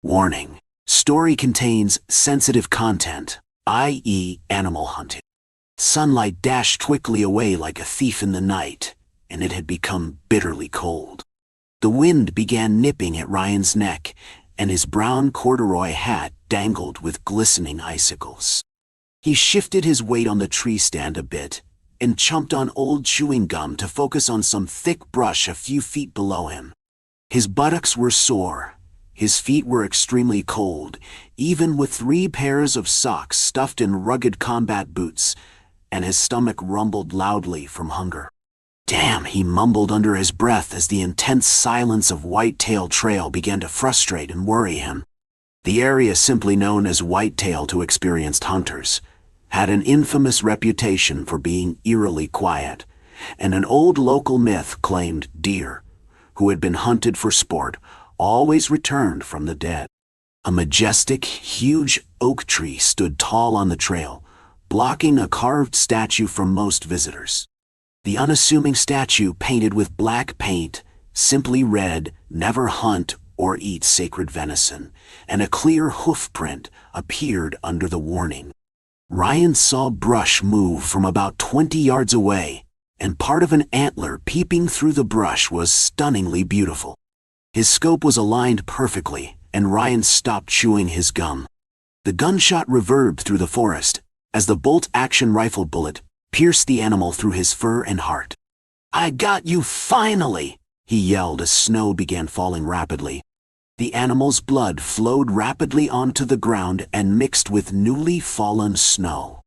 Warning. story contains sensitive content, i.e., animal hunting. Sunlight dashed quickly away like a thief in the night, and it had become bitterly cold. The wind began nipping at Ryan's neck, and his brown corduroy hat dangled with glistening icicles. He shifted his weight on the tree stand a bit, and chomped on old chewing gum to focus on some thick brush a few feet below him. His buttocks were sore, his feet were extremely cold, even with 3 pairs of socks stuffed in rugged combat boots, and his stomach rumbled loudly from hunger. "Damn," he mumbled under his breath as the intense silence of Whitetail Trail began to frustrate and worry him. The area simply known as Whitetail to experienced hunters had an infamous reputation for being eerily quiet, and an old local myth claimed deer, who had been hunted for sport, always returned from the dead. A majestic, huge oak tree stood tall on the trail, blocking a carved statue from most visitors. The unassuming statue, painted with black paint, simply read, "Never hunt or eat sacred venison," and a clear hoof print appeared under the warning. Ryan saw brush move from about 20 yards away, and part of an antler peeping through the brush was stunningly beautiful. His scope was aligned perfectly, and Ryan stopped chewing his gum. The gunshot reverbed through the forest, as the bolt-action rifle bullet pierced the animal through his fur and heart. "I got you finally!" he yelled as snow began falling rapidly. The animal's blood flowed rapidly onto the ground and mixed with newly fallen snow.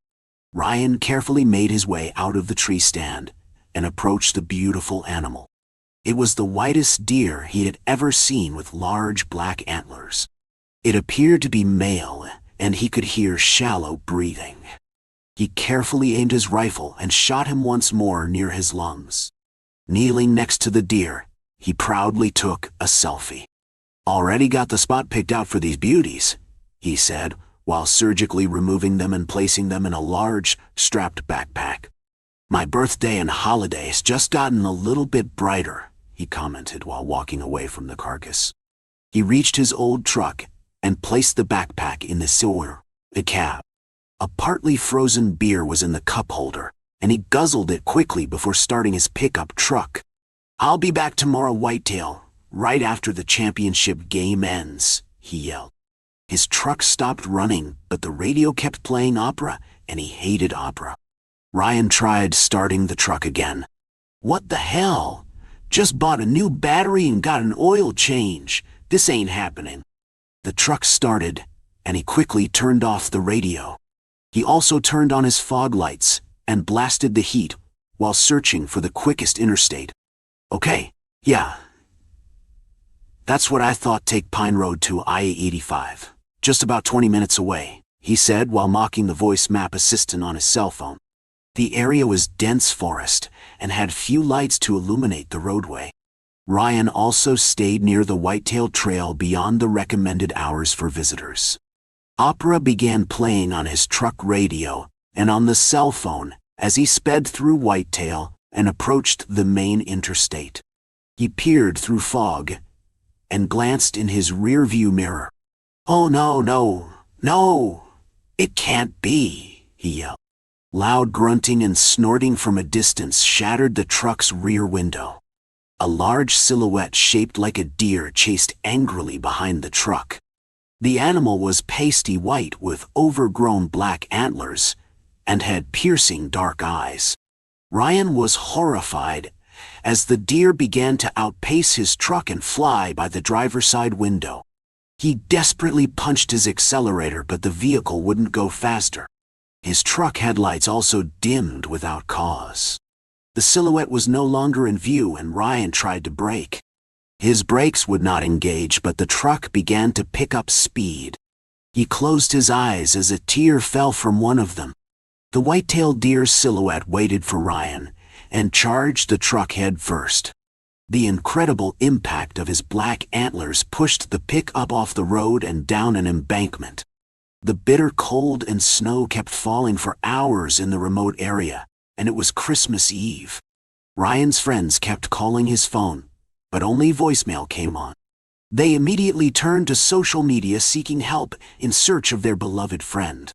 Ryan carefully made his way out of the tree stand and approached the beautiful animal. It was the whitest deer he had ever seen, with large black antlers. It appeared to be male, and he could hear shallow breathing. He carefully aimed his rifle and shot him once more near his lungs. Kneeling next to the deer, he proudly took a selfie. "Already got the spot picked out for these beauties," he said, while surgically removing them and placing them in a large, strapped backpack. "My birthday and holidays just gotten a little bit brighter," he commented while walking away from the carcass. He reached his old truck and placed the backpack in the cab. A partly frozen beer was in the cup holder, and he guzzled it quickly before starting his pickup truck. "I'll be back tomorrow, Whitetail, right after the championship game ends," he yelled. His truck stopped running, but the radio kept playing opera, and he hated opera. Ryan tried starting the truck again. "What the hell? Just bought a new battery and got an oil change. This ain't happening." The truck started, and he quickly turned off the radio. He also turned on his fog lights and blasted the heat while searching for the quickest interstate. "Okay, yeah. That's what I thought. Take Pine Road to I-85. Just about 20 minutes away," he said while mocking the voice map assistant on his cell phone. The area was dense forest and had few lights to illuminate the roadway. Ryan also stayed near the Whitetail Trail beyond the recommended hours for visitors. Opera began playing on his truck radio and on the cell phone as he sped through Whitetail and approached the main interstate. He peered through fog and glanced in his rearview mirror. "Oh no, it can't be," he yelled. Loud grunting and snorting from a distance shattered the truck's rear window. A large silhouette shaped like a deer chased angrily behind the truck. The animal was pasty white with overgrown black antlers and had piercing dark eyes. Ryan was horrified as the deer began to outpace his truck and fly by the driver's side window. He desperately punched his accelerator, but the vehicle wouldn't go faster. His truck headlights also dimmed without cause. The silhouette was no longer in view, and Ryan tried to brake. His brakes would not engage, but the truck began to pick up speed. He closed his eyes as a tear fell from one of them. The white-tailed deer's silhouette waited for Ryan and charged the truck head first. The incredible impact of his black antlers pushed the pickup off the road and down an embankment. The bitter cold and snow kept falling for hours in the remote area, and it was Christmas Eve. Ryan's friends kept calling his phone, but only voicemail came on. They immediately turned to social media seeking help in search of their beloved friend.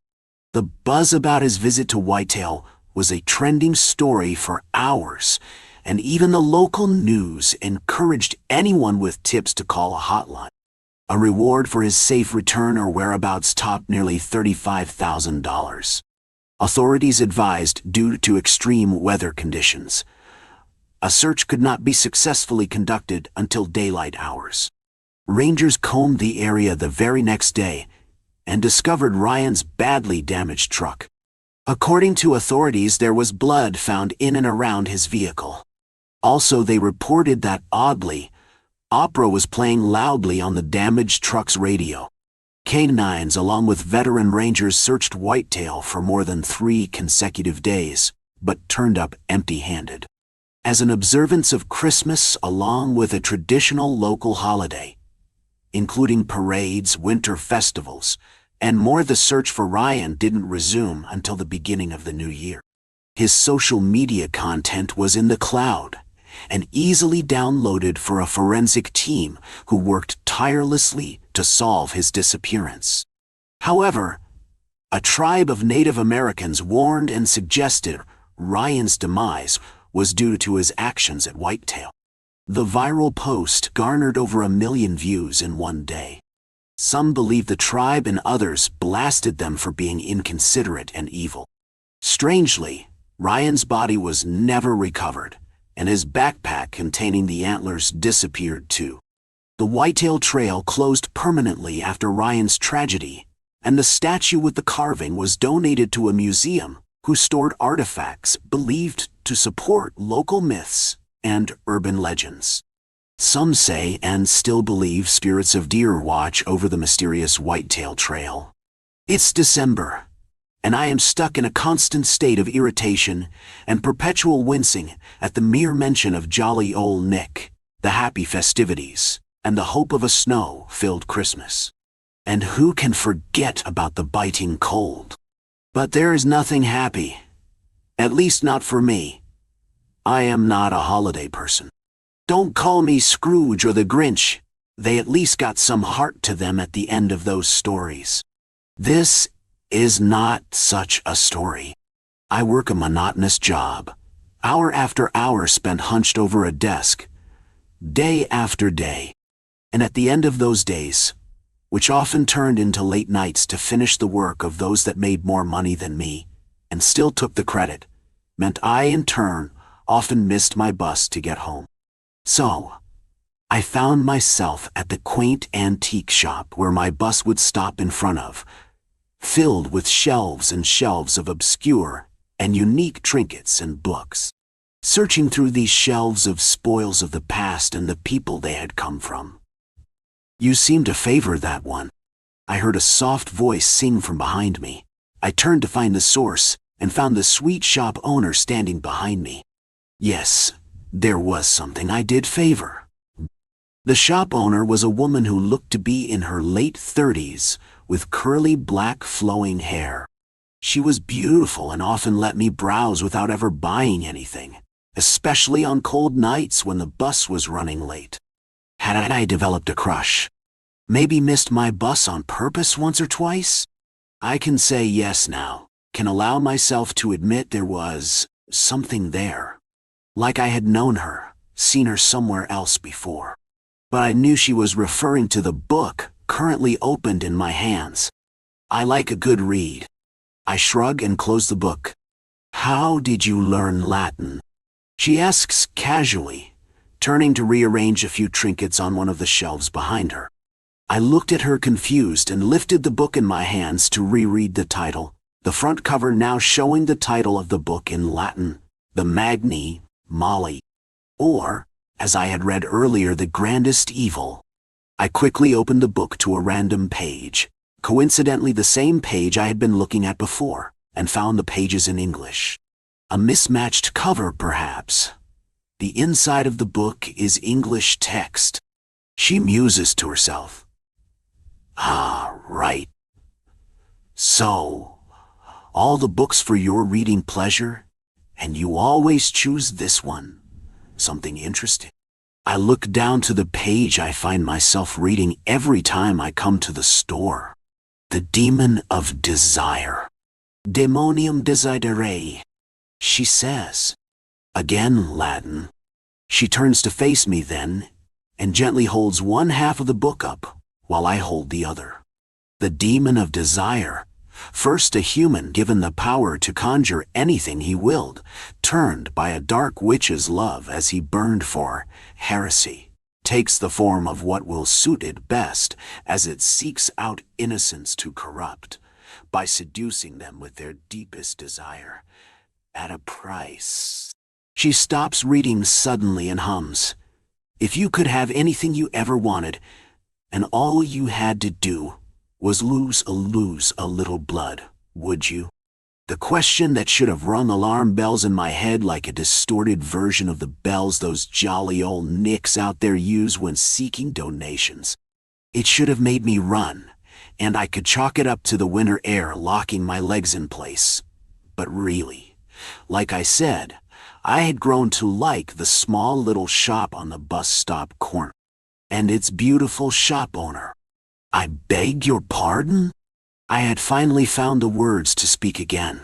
The buzz about his visit to Whitetail was a trending story for hours, and even the local news encouraged anyone with tips to call a hotline. A reward for his safe return or whereabouts topped nearly $35,000. Authorities advised due to extreme weather conditions. A search could not be successfully conducted until daylight hours. Rangers combed the area the very next day and discovered Ryan's badly damaged truck. According to authorities, there was blood found in and around his vehicle. Also, they reported that, oddly, opera was playing loudly on the damaged truck's radio. Canines, along with veteran rangers, searched Whitetail for more than 3 consecutive days, but turned up empty-handed. As an observance of Christmas along with a traditional local holiday, including parades, winter festivals, and more, the search for Ryan didn't resume until the beginning of the new year. His social media content was in the cloud and easily downloaded for a forensic team who worked tirelessly to solve his disappearance. However, a tribe of Native Americans warned and suggested Ryan's demise was due to his actions at Whitetail. The viral post garnered over 1 million views in one day. Some believe the tribe and others blasted them for being inconsiderate and evil. Strangely, Ryan's body was never recovered, and his backpack containing the antlers disappeared too. The Whitetail Trail closed permanently after Ryan's tragedy, and the statue with the carving was donated to a museum who stored artifacts believed to support local myths and urban legends. Some say and still believe spirits of deer watch over the mysterious Whitetail Trail. It's December, and I am stuck in a constant state of irritation and perpetual wincing at the mere mention of jolly old Nick, the happy festivities, and the hope of a snow-filled Christmas. And who can forget about the biting cold? But there is nothing happy, at least not for me. I am not a holiday person. Don't call me Scrooge or the Grinch. They at least got some heart to them at the end of those stories. This is not such a story. I work a monotonous job, hour after hour spent hunched over a desk, day after day. And at the end of those days, which often turned into late nights to finish the work of those that made more money than me, and still took the credit, meant I, in turn, often missed my bus to get home. So, I found myself at the quaint antique shop where my bus would stop in front of, filled with shelves and shelves of obscure and unique trinkets and books. Searching through these shelves of spoils of the past and the people they had come from. "You seem to favor that one," I heard a soft voice sing from behind me. I turned to find the source and found the sweet shop owner standing behind me. Yes, there was something I did favor. The shop owner was a woman who looked to be in her late 30s with curly black flowing hair. She was beautiful and often let me browse without ever buying anything, especially on cold nights when the bus was running late. Had I developed a crush? Maybe missed my bus on purpose once or twice? I can say yes now, can allow myself to admit there was something there. Like I had known her, seen her somewhere else before. But I knew she was referring to the book currently opened in my hands. I like a good read. I shrug and close the book. "How did you learn Latin?" she asks casually, turning to rearrange a few trinkets on one of the shelves behind her. I looked at her confused and lifted the book in my hands to reread the title, the front cover now showing the title of the book in Latin, the Magni Molly, or, as I had read earlier, the Grandest Evil. I quickly opened the book to a random page, coincidentally the same page I had been looking at before, and found the pages in English. A mismatched cover, perhaps. The inside of the book is English text. She muses to herself. "Ah, right. So, all the books for your reading pleasure, and you always choose this one. Something interesting." I look down to the page I find myself reading every time I come to the store. The Demon of Desire. Demonium desiderae, she says. Again Latin. She turns to face me then, and gently holds one half of the book up, while I hold the other. The Demon of Desire, first a human given the power to conjure anything he willed, turned by a dark witch's love as he burned for heresy, takes the form of what will suit it best as it seeks out innocents to corrupt, by seducing them with their deepest desire, at a price. She stops reading suddenly and hums, "If you could have anything you ever wanted, and all you had to do was lose a little blood, would you?" The question that should have rung alarm bells in my head like a distorted version of the bells those jolly old nicks out there use when seeking donations. It should have made me run, and I could chalk it up to the winter air locking my legs in place. But really, like I said, I had grown to like the small little shop on the bus stop corner, and its beautiful shop owner. "I beg your pardon?" I had finally found the words to speak again.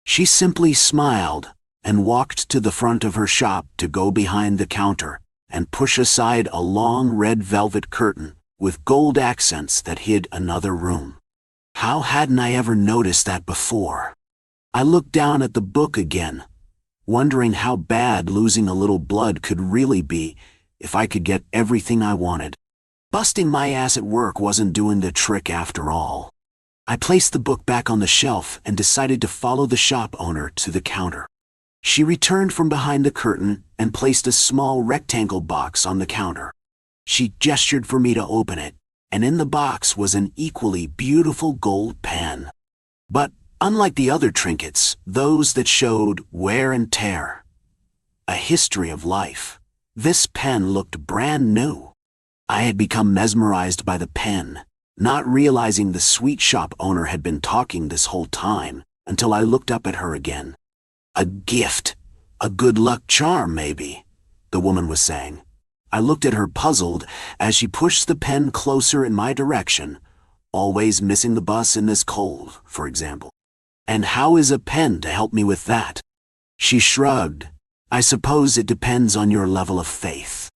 She simply smiled and walked to the front of her shop to go behind the counter and push aside a long red velvet curtain with gold accents that hid another room. How hadn't I ever noticed that before? I looked down at the book again, wondering how bad losing a little blood could really be if I could get everything I wanted. Busting my ass at work wasn't doing the trick after all. I placed the book back on the shelf and decided to follow the shop owner to the counter. She returned from behind the curtain and placed a small rectangle box on the counter. She gestured for me to open it, and in the box was an equally beautiful gold pen. But unlike the other trinkets, those that showed wear and tear, a history of life, this pen looked brand new. I had become mesmerized by the pen, not realizing the sweet shop owner had been talking this whole time until I looked up at her again. "A gift, a good luck charm maybe," the woman was saying. I looked at her puzzled as she pushed the pen closer in my direction, always missing the bus in this cold, for example. "And how is a pen to help me with that?" She shrugged. "I suppose it depends on your level of faith."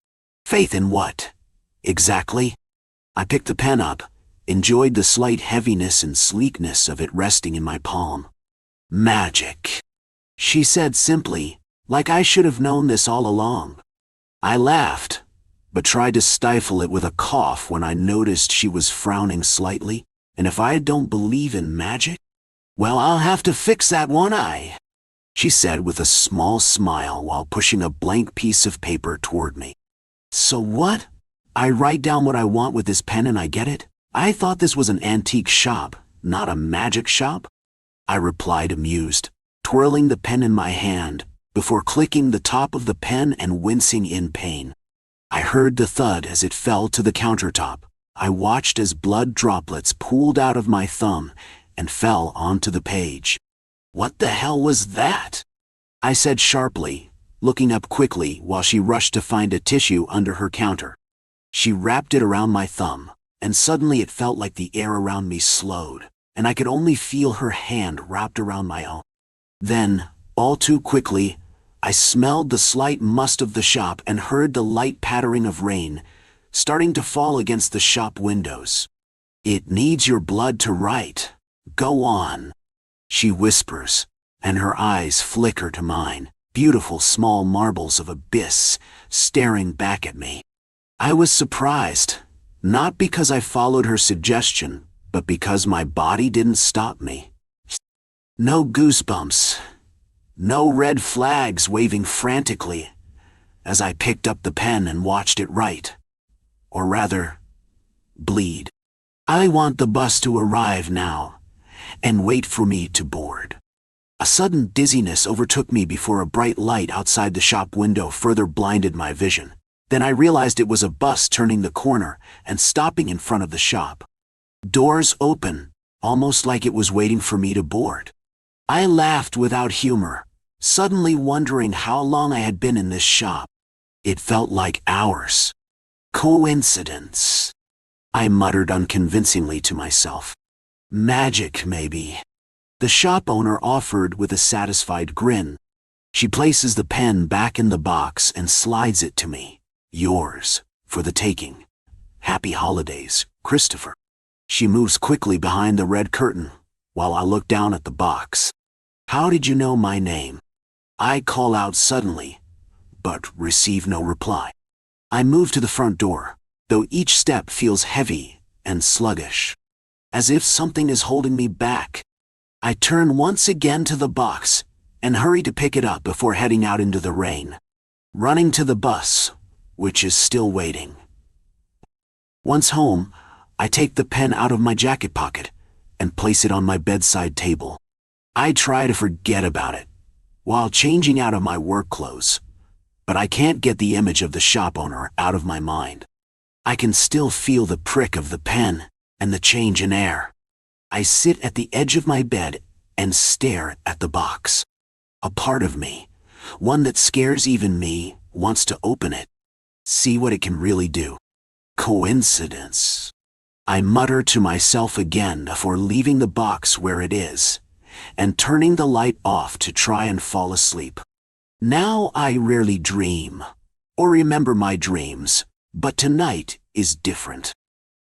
"Faith in what? Exactly?" I picked the pen up, enjoyed the slight heaviness and sleekness of it resting in my palm. "Magic," she said simply, like I should have known this all along. I laughed, but tried to stifle it with a cough when I noticed she was frowning slightly, and if I don't believe in magic, well, I'll have to fix that one eye, she said with a small smile while pushing a blank piece of paper toward me. "So what? I write down what I want with this pen and I get it? I thought this was an antique shop, not a magic shop," I replied amused, twirling the pen in my hand before clicking the top of the pen and wincing in pain. I heard the thud as it fell to the countertop. I watched as blood droplets pooled out of my thumb and fell onto the page. "What the hell was that?" I said sharply, looking up quickly while she rushed to find a tissue under her counter. She wrapped it around my thumb, and suddenly it felt like the air around me slowed, and I could only feel her hand wrapped around my own. Then, all too quickly, I smelled the slight must of the shop and heard the light pattering of rain starting to fall against the shop windows. "It needs your blood to write. Go on," she whispers, and her eyes flicker to mine, beautiful small marbles of abyss staring back at me. I was surprised, not because I followed her suggestion, but because my body didn't stop me. No goosebumps, no red flags waving frantically as I picked up the pen and watched it write, or rather, bleed. "I want the bus to arrive now, and wait for me to board." A sudden dizziness overtook me before a bright light outside the shop window further blinded my vision. Then I realized it was a bus turning the corner and stopping in front of the shop. Doors open, almost like it was waiting for me to board. I laughed without humor, suddenly wondering how long I had been in this shop. It felt like hours. Coincidence, I muttered unconvincingly to myself. Magic, maybe. The shop owner offered with a satisfied grin. She places the pen back in the box and slides it to me. Yours, for the taking. Happy holidays, Christopher. She moves quickly behind the red curtain, while I look down at the box. How did you know my name? I call out suddenly, but receive no reply. I move to the front door, though each step feels heavy and sluggish, as if something is holding me back. I turn once again to the box and hurry to pick it up before heading out into the rain, running to the bus, which is still waiting. Once home, I take the pen out of my jacket pocket and place it on my bedside table. I try to forget about it while changing out of my work clothes, but I can't get the image of the shop owner out of my mind. I can still feel the prick of the pen and the change in air. I sit at the edge of my bed and stare at the box. A part of me, one that scares even me, wants to open it, see what it can really do. Coincidence, I mutter to myself again before leaving the box where it is and turning the light off to try and fall asleep. Now I rarely dream or remember my dreams, but tonight is different.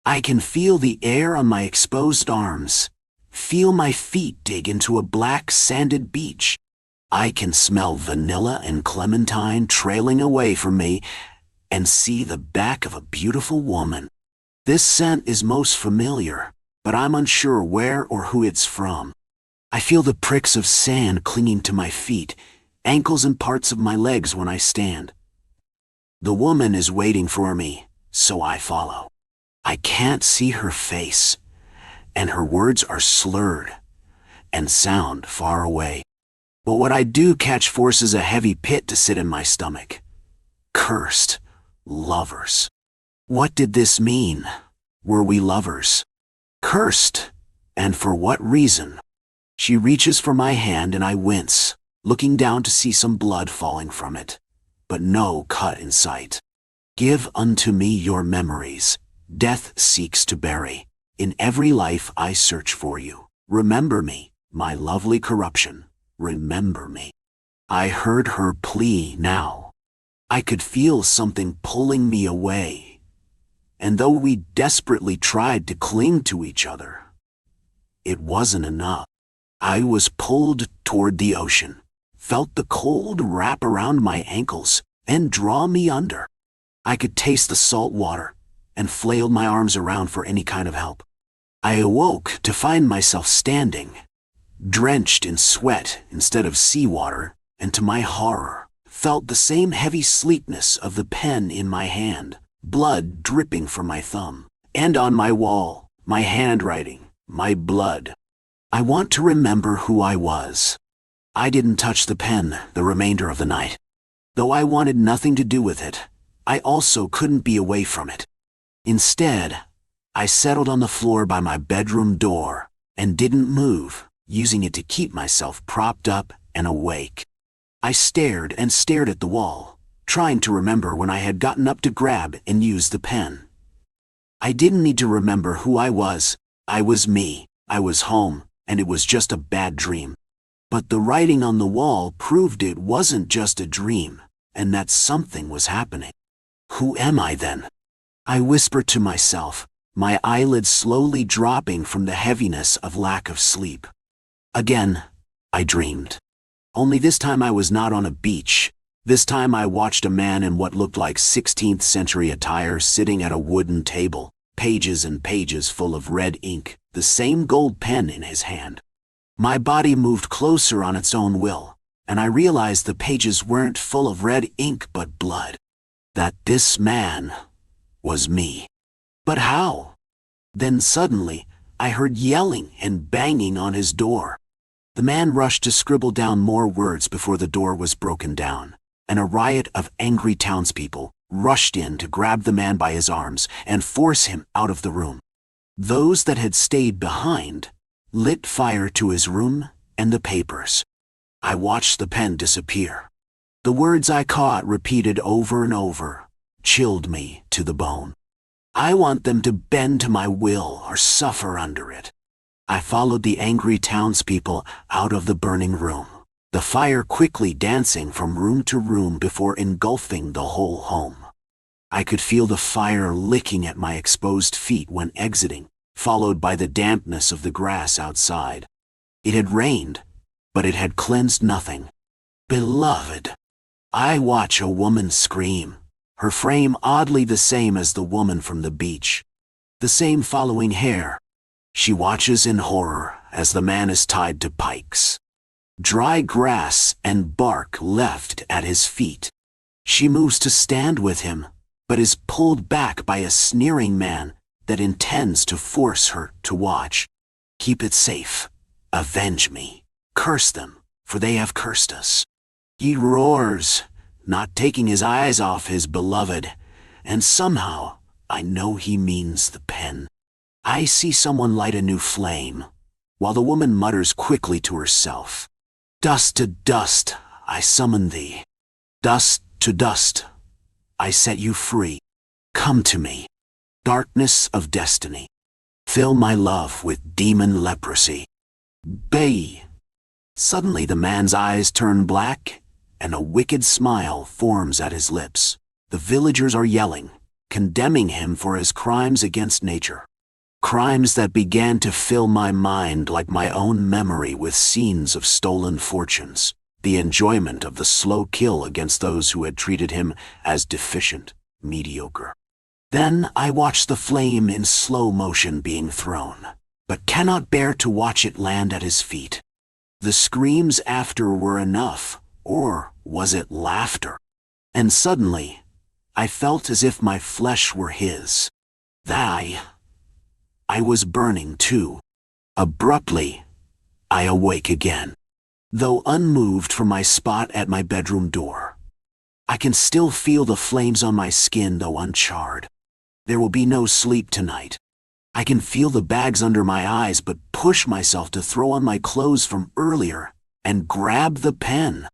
I can feel the air on my exposed arms, feel my feet dig into a black sanded beach. I can smell vanilla and clementine trailing away from me and see the back of a beautiful woman. This scent is most familiar, but I'm unsure where or who it's from. I feel the pricks of sand clinging to my feet, ankles and parts of my legs when I stand. The woman is waiting for me, so I follow. I can't see her face, and her words are slurred and sound far away. But what I do catch forces a heavy pit to sit in my stomach. Cursed lovers. What did this mean? Were we lovers? Cursed, and for what reason? She reaches for my hand and I wince, looking down to see some blood falling from it, but no cut in sight. Give unto me your memories. Death seeks to bury. In every life I search for you. Remember me, my lovely corruption. Remember me. I heard her plea now. I could feel something pulling me away. And though we desperately tried to cling to each other, it wasn't enough. I was pulled toward the ocean, felt the cold wrap around my ankles and draw me under. I could taste the salt water and flailed my arms around for any kind of help. I awoke to find myself standing, drenched in sweat instead of seawater, and to my horror, felt the same heavy sleekness of the pen in my hand, blood dripping from my thumb, and on my wall, my handwriting, my blood. I want to remember who I was. I didn't touch the pen the remainder of the night. Though I wanted nothing to do with it, I also couldn't be away from it. Instead, I settled on the floor by my bedroom door and didn't move, using it to keep myself propped up and awake. I stared and stared at the wall, trying to remember when I had gotten up to grab and use the pen. I didn't need to remember who I was. I was me. I was home, and it was just a bad dream. But the writing on the wall proved it wasn't just a dream, and that something was happening. Who am I then? I whispered to myself, my eyelids slowly dropping from the heaviness of lack of sleep. Again, I dreamed. Only this time I was not on a beach. This time I watched a man in what looked like 16th century attire sitting at a wooden table, pages and pages full of red ink, the same gold pen in his hand. My body moved closer on its own will, and I realized the pages weren't full of red ink but blood. That this man was me. But how? Then suddenly, I heard yelling and banging on his door. The man rushed to scribble down more words before the door was broken down, and a riot of angry townspeople rushed in to grab the man by his arms and force him out of the room. Those that had stayed behind lit fire to his room and the papers. I watched the pen disappear. The words I caught repeated over and over chilled me to the bone. I want them to bend to my will or suffer under it. I followed the angry townspeople out of the burning room, the fire quickly dancing from room to room before engulfing the whole home. I could feel the fire licking at my exposed feet when exiting, followed by the dampness of the grass outside. It had rained, but it had cleansed nothing. Beloved! I watch a woman scream, her frame oddly the same as the woman from the beach. The same following hair. She watches in horror as the man is tied to pikes. Dry grass and bark left at his feet. She moves to stand with him, but is pulled back by a sneering man that intends to force her to watch. Keep it safe. Avenge me. Curse them, for they have cursed us. He roars, not taking his eyes off his beloved, and somehow I know he means the pen. I see someone light a new flame, while the woman mutters quickly to herself. Dust to dust, I summon thee. Dust to dust, I set you free. Come to me. Darkness of destiny. Fill my love with demon leprosy. Bay. Suddenly the man's eyes turn black, and a wicked smile forms at his lips. The villagers are yelling, condemning him for his crimes against nature. Crimes that began to fill my mind like my own memory with scenes of stolen fortunes, the enjoyment of the slow kill against those who had treated him as deficient, mediocre. Then I watch the flame in slow motion being thrown, but cannot bear to watch it land at his feet. The screams after were enough, or was it laughter? And suddenly, I felt as if my flesh were his. I was burning too. Abruptly, I awake again. Though unmoved from my spot at my bedroom door. I can still feel the flames on my skin though uncharred. There will be no sleep tonight. I can feel the bags under my eyes but push myself to throw on my clothes from earlier and grab the pen.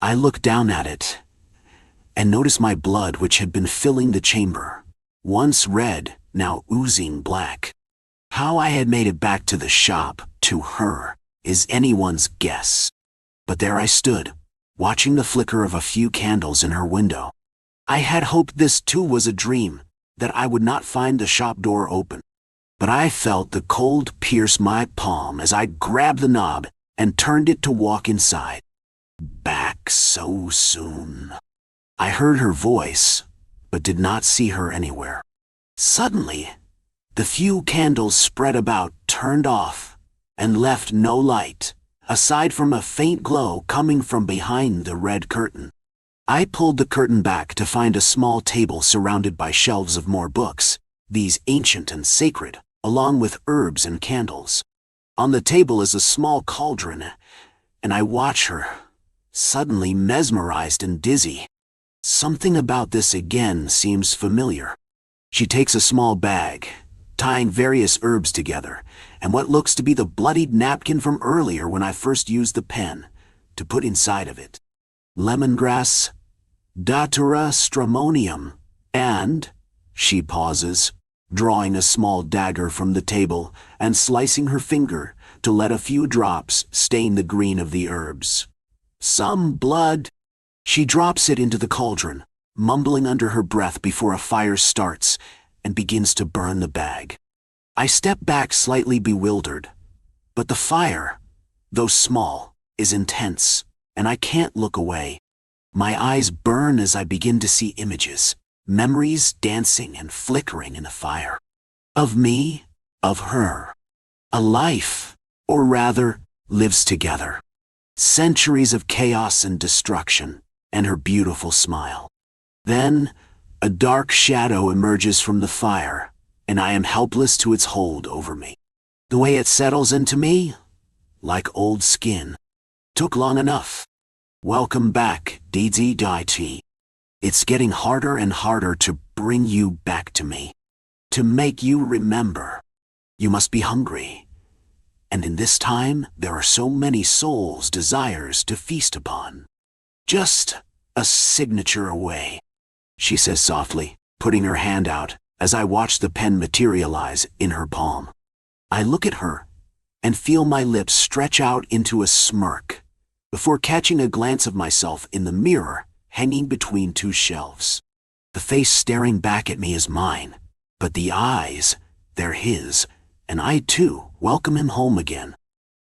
I look down at it and notice my blood which had been filling the chamber, once red, now oozing black. How I had made it back to the shop, to her, is anyone's guess. But there I stood, watching the flicker of a few candles in her window. I had hoped this too was a dream, that I would not find the shop door open. But I felt the cold pierce my palm as I grabbed the knob and turned it to walk inside. Back so soon. I heard her voice, but did not see her anywhere. Suddenly, the few candles spread about turned off and left no light, aside from a faint glow coming from behind the red curtain. I pulled the curtain back to find a small table surrounded by shelves of more books, these ancient and sacred, along with herbs and candles. On the table is a small cauldron, and I watch her, suddenly mesmerized and dizzy. Something about this again seems familiar. She takes a small bag, tying various herbs together, and what looks to be the bloodied napkin from earlier when I first used the pen, to put inside of it. Lemongrass, Datura stramonium, and, she pauses, drawing a small dagger from the table and slicing her finger to let a few drops stain the green of the herbs. Some blood. She drops it into the cauldron, mumbling under her breath before a fire starts and begins to burn the bag. I step back slightly bewildered, but the fire, though small, is intense, and I can't look away. My eyes burn as I begin to see images, memories dancing and flickering in the fire. Of me, of her. A life, or rather, lives together. Centuries of chaos and destruction, and her beautiful smile. Then, a dark shadow emerges from the fire, and I am helpless to its hold over me. The way it settles into me, like old skin. Took long enough. Welcome back, DZDT. It's getting harder and harder to bring you back to me. To make you remember. You must be hungry. And in this time, there are so many souls' desires to feast upon. Just a signature away, she says softly, putting her hand out as I watch the pen materialize in her palm. I look at her and feel my lips stretch out into a smirk before catching a glance of myself in the mirror hanging between two shelves. The face staring back at me is mine, but the eyes, they're his, and I too welcome him home again.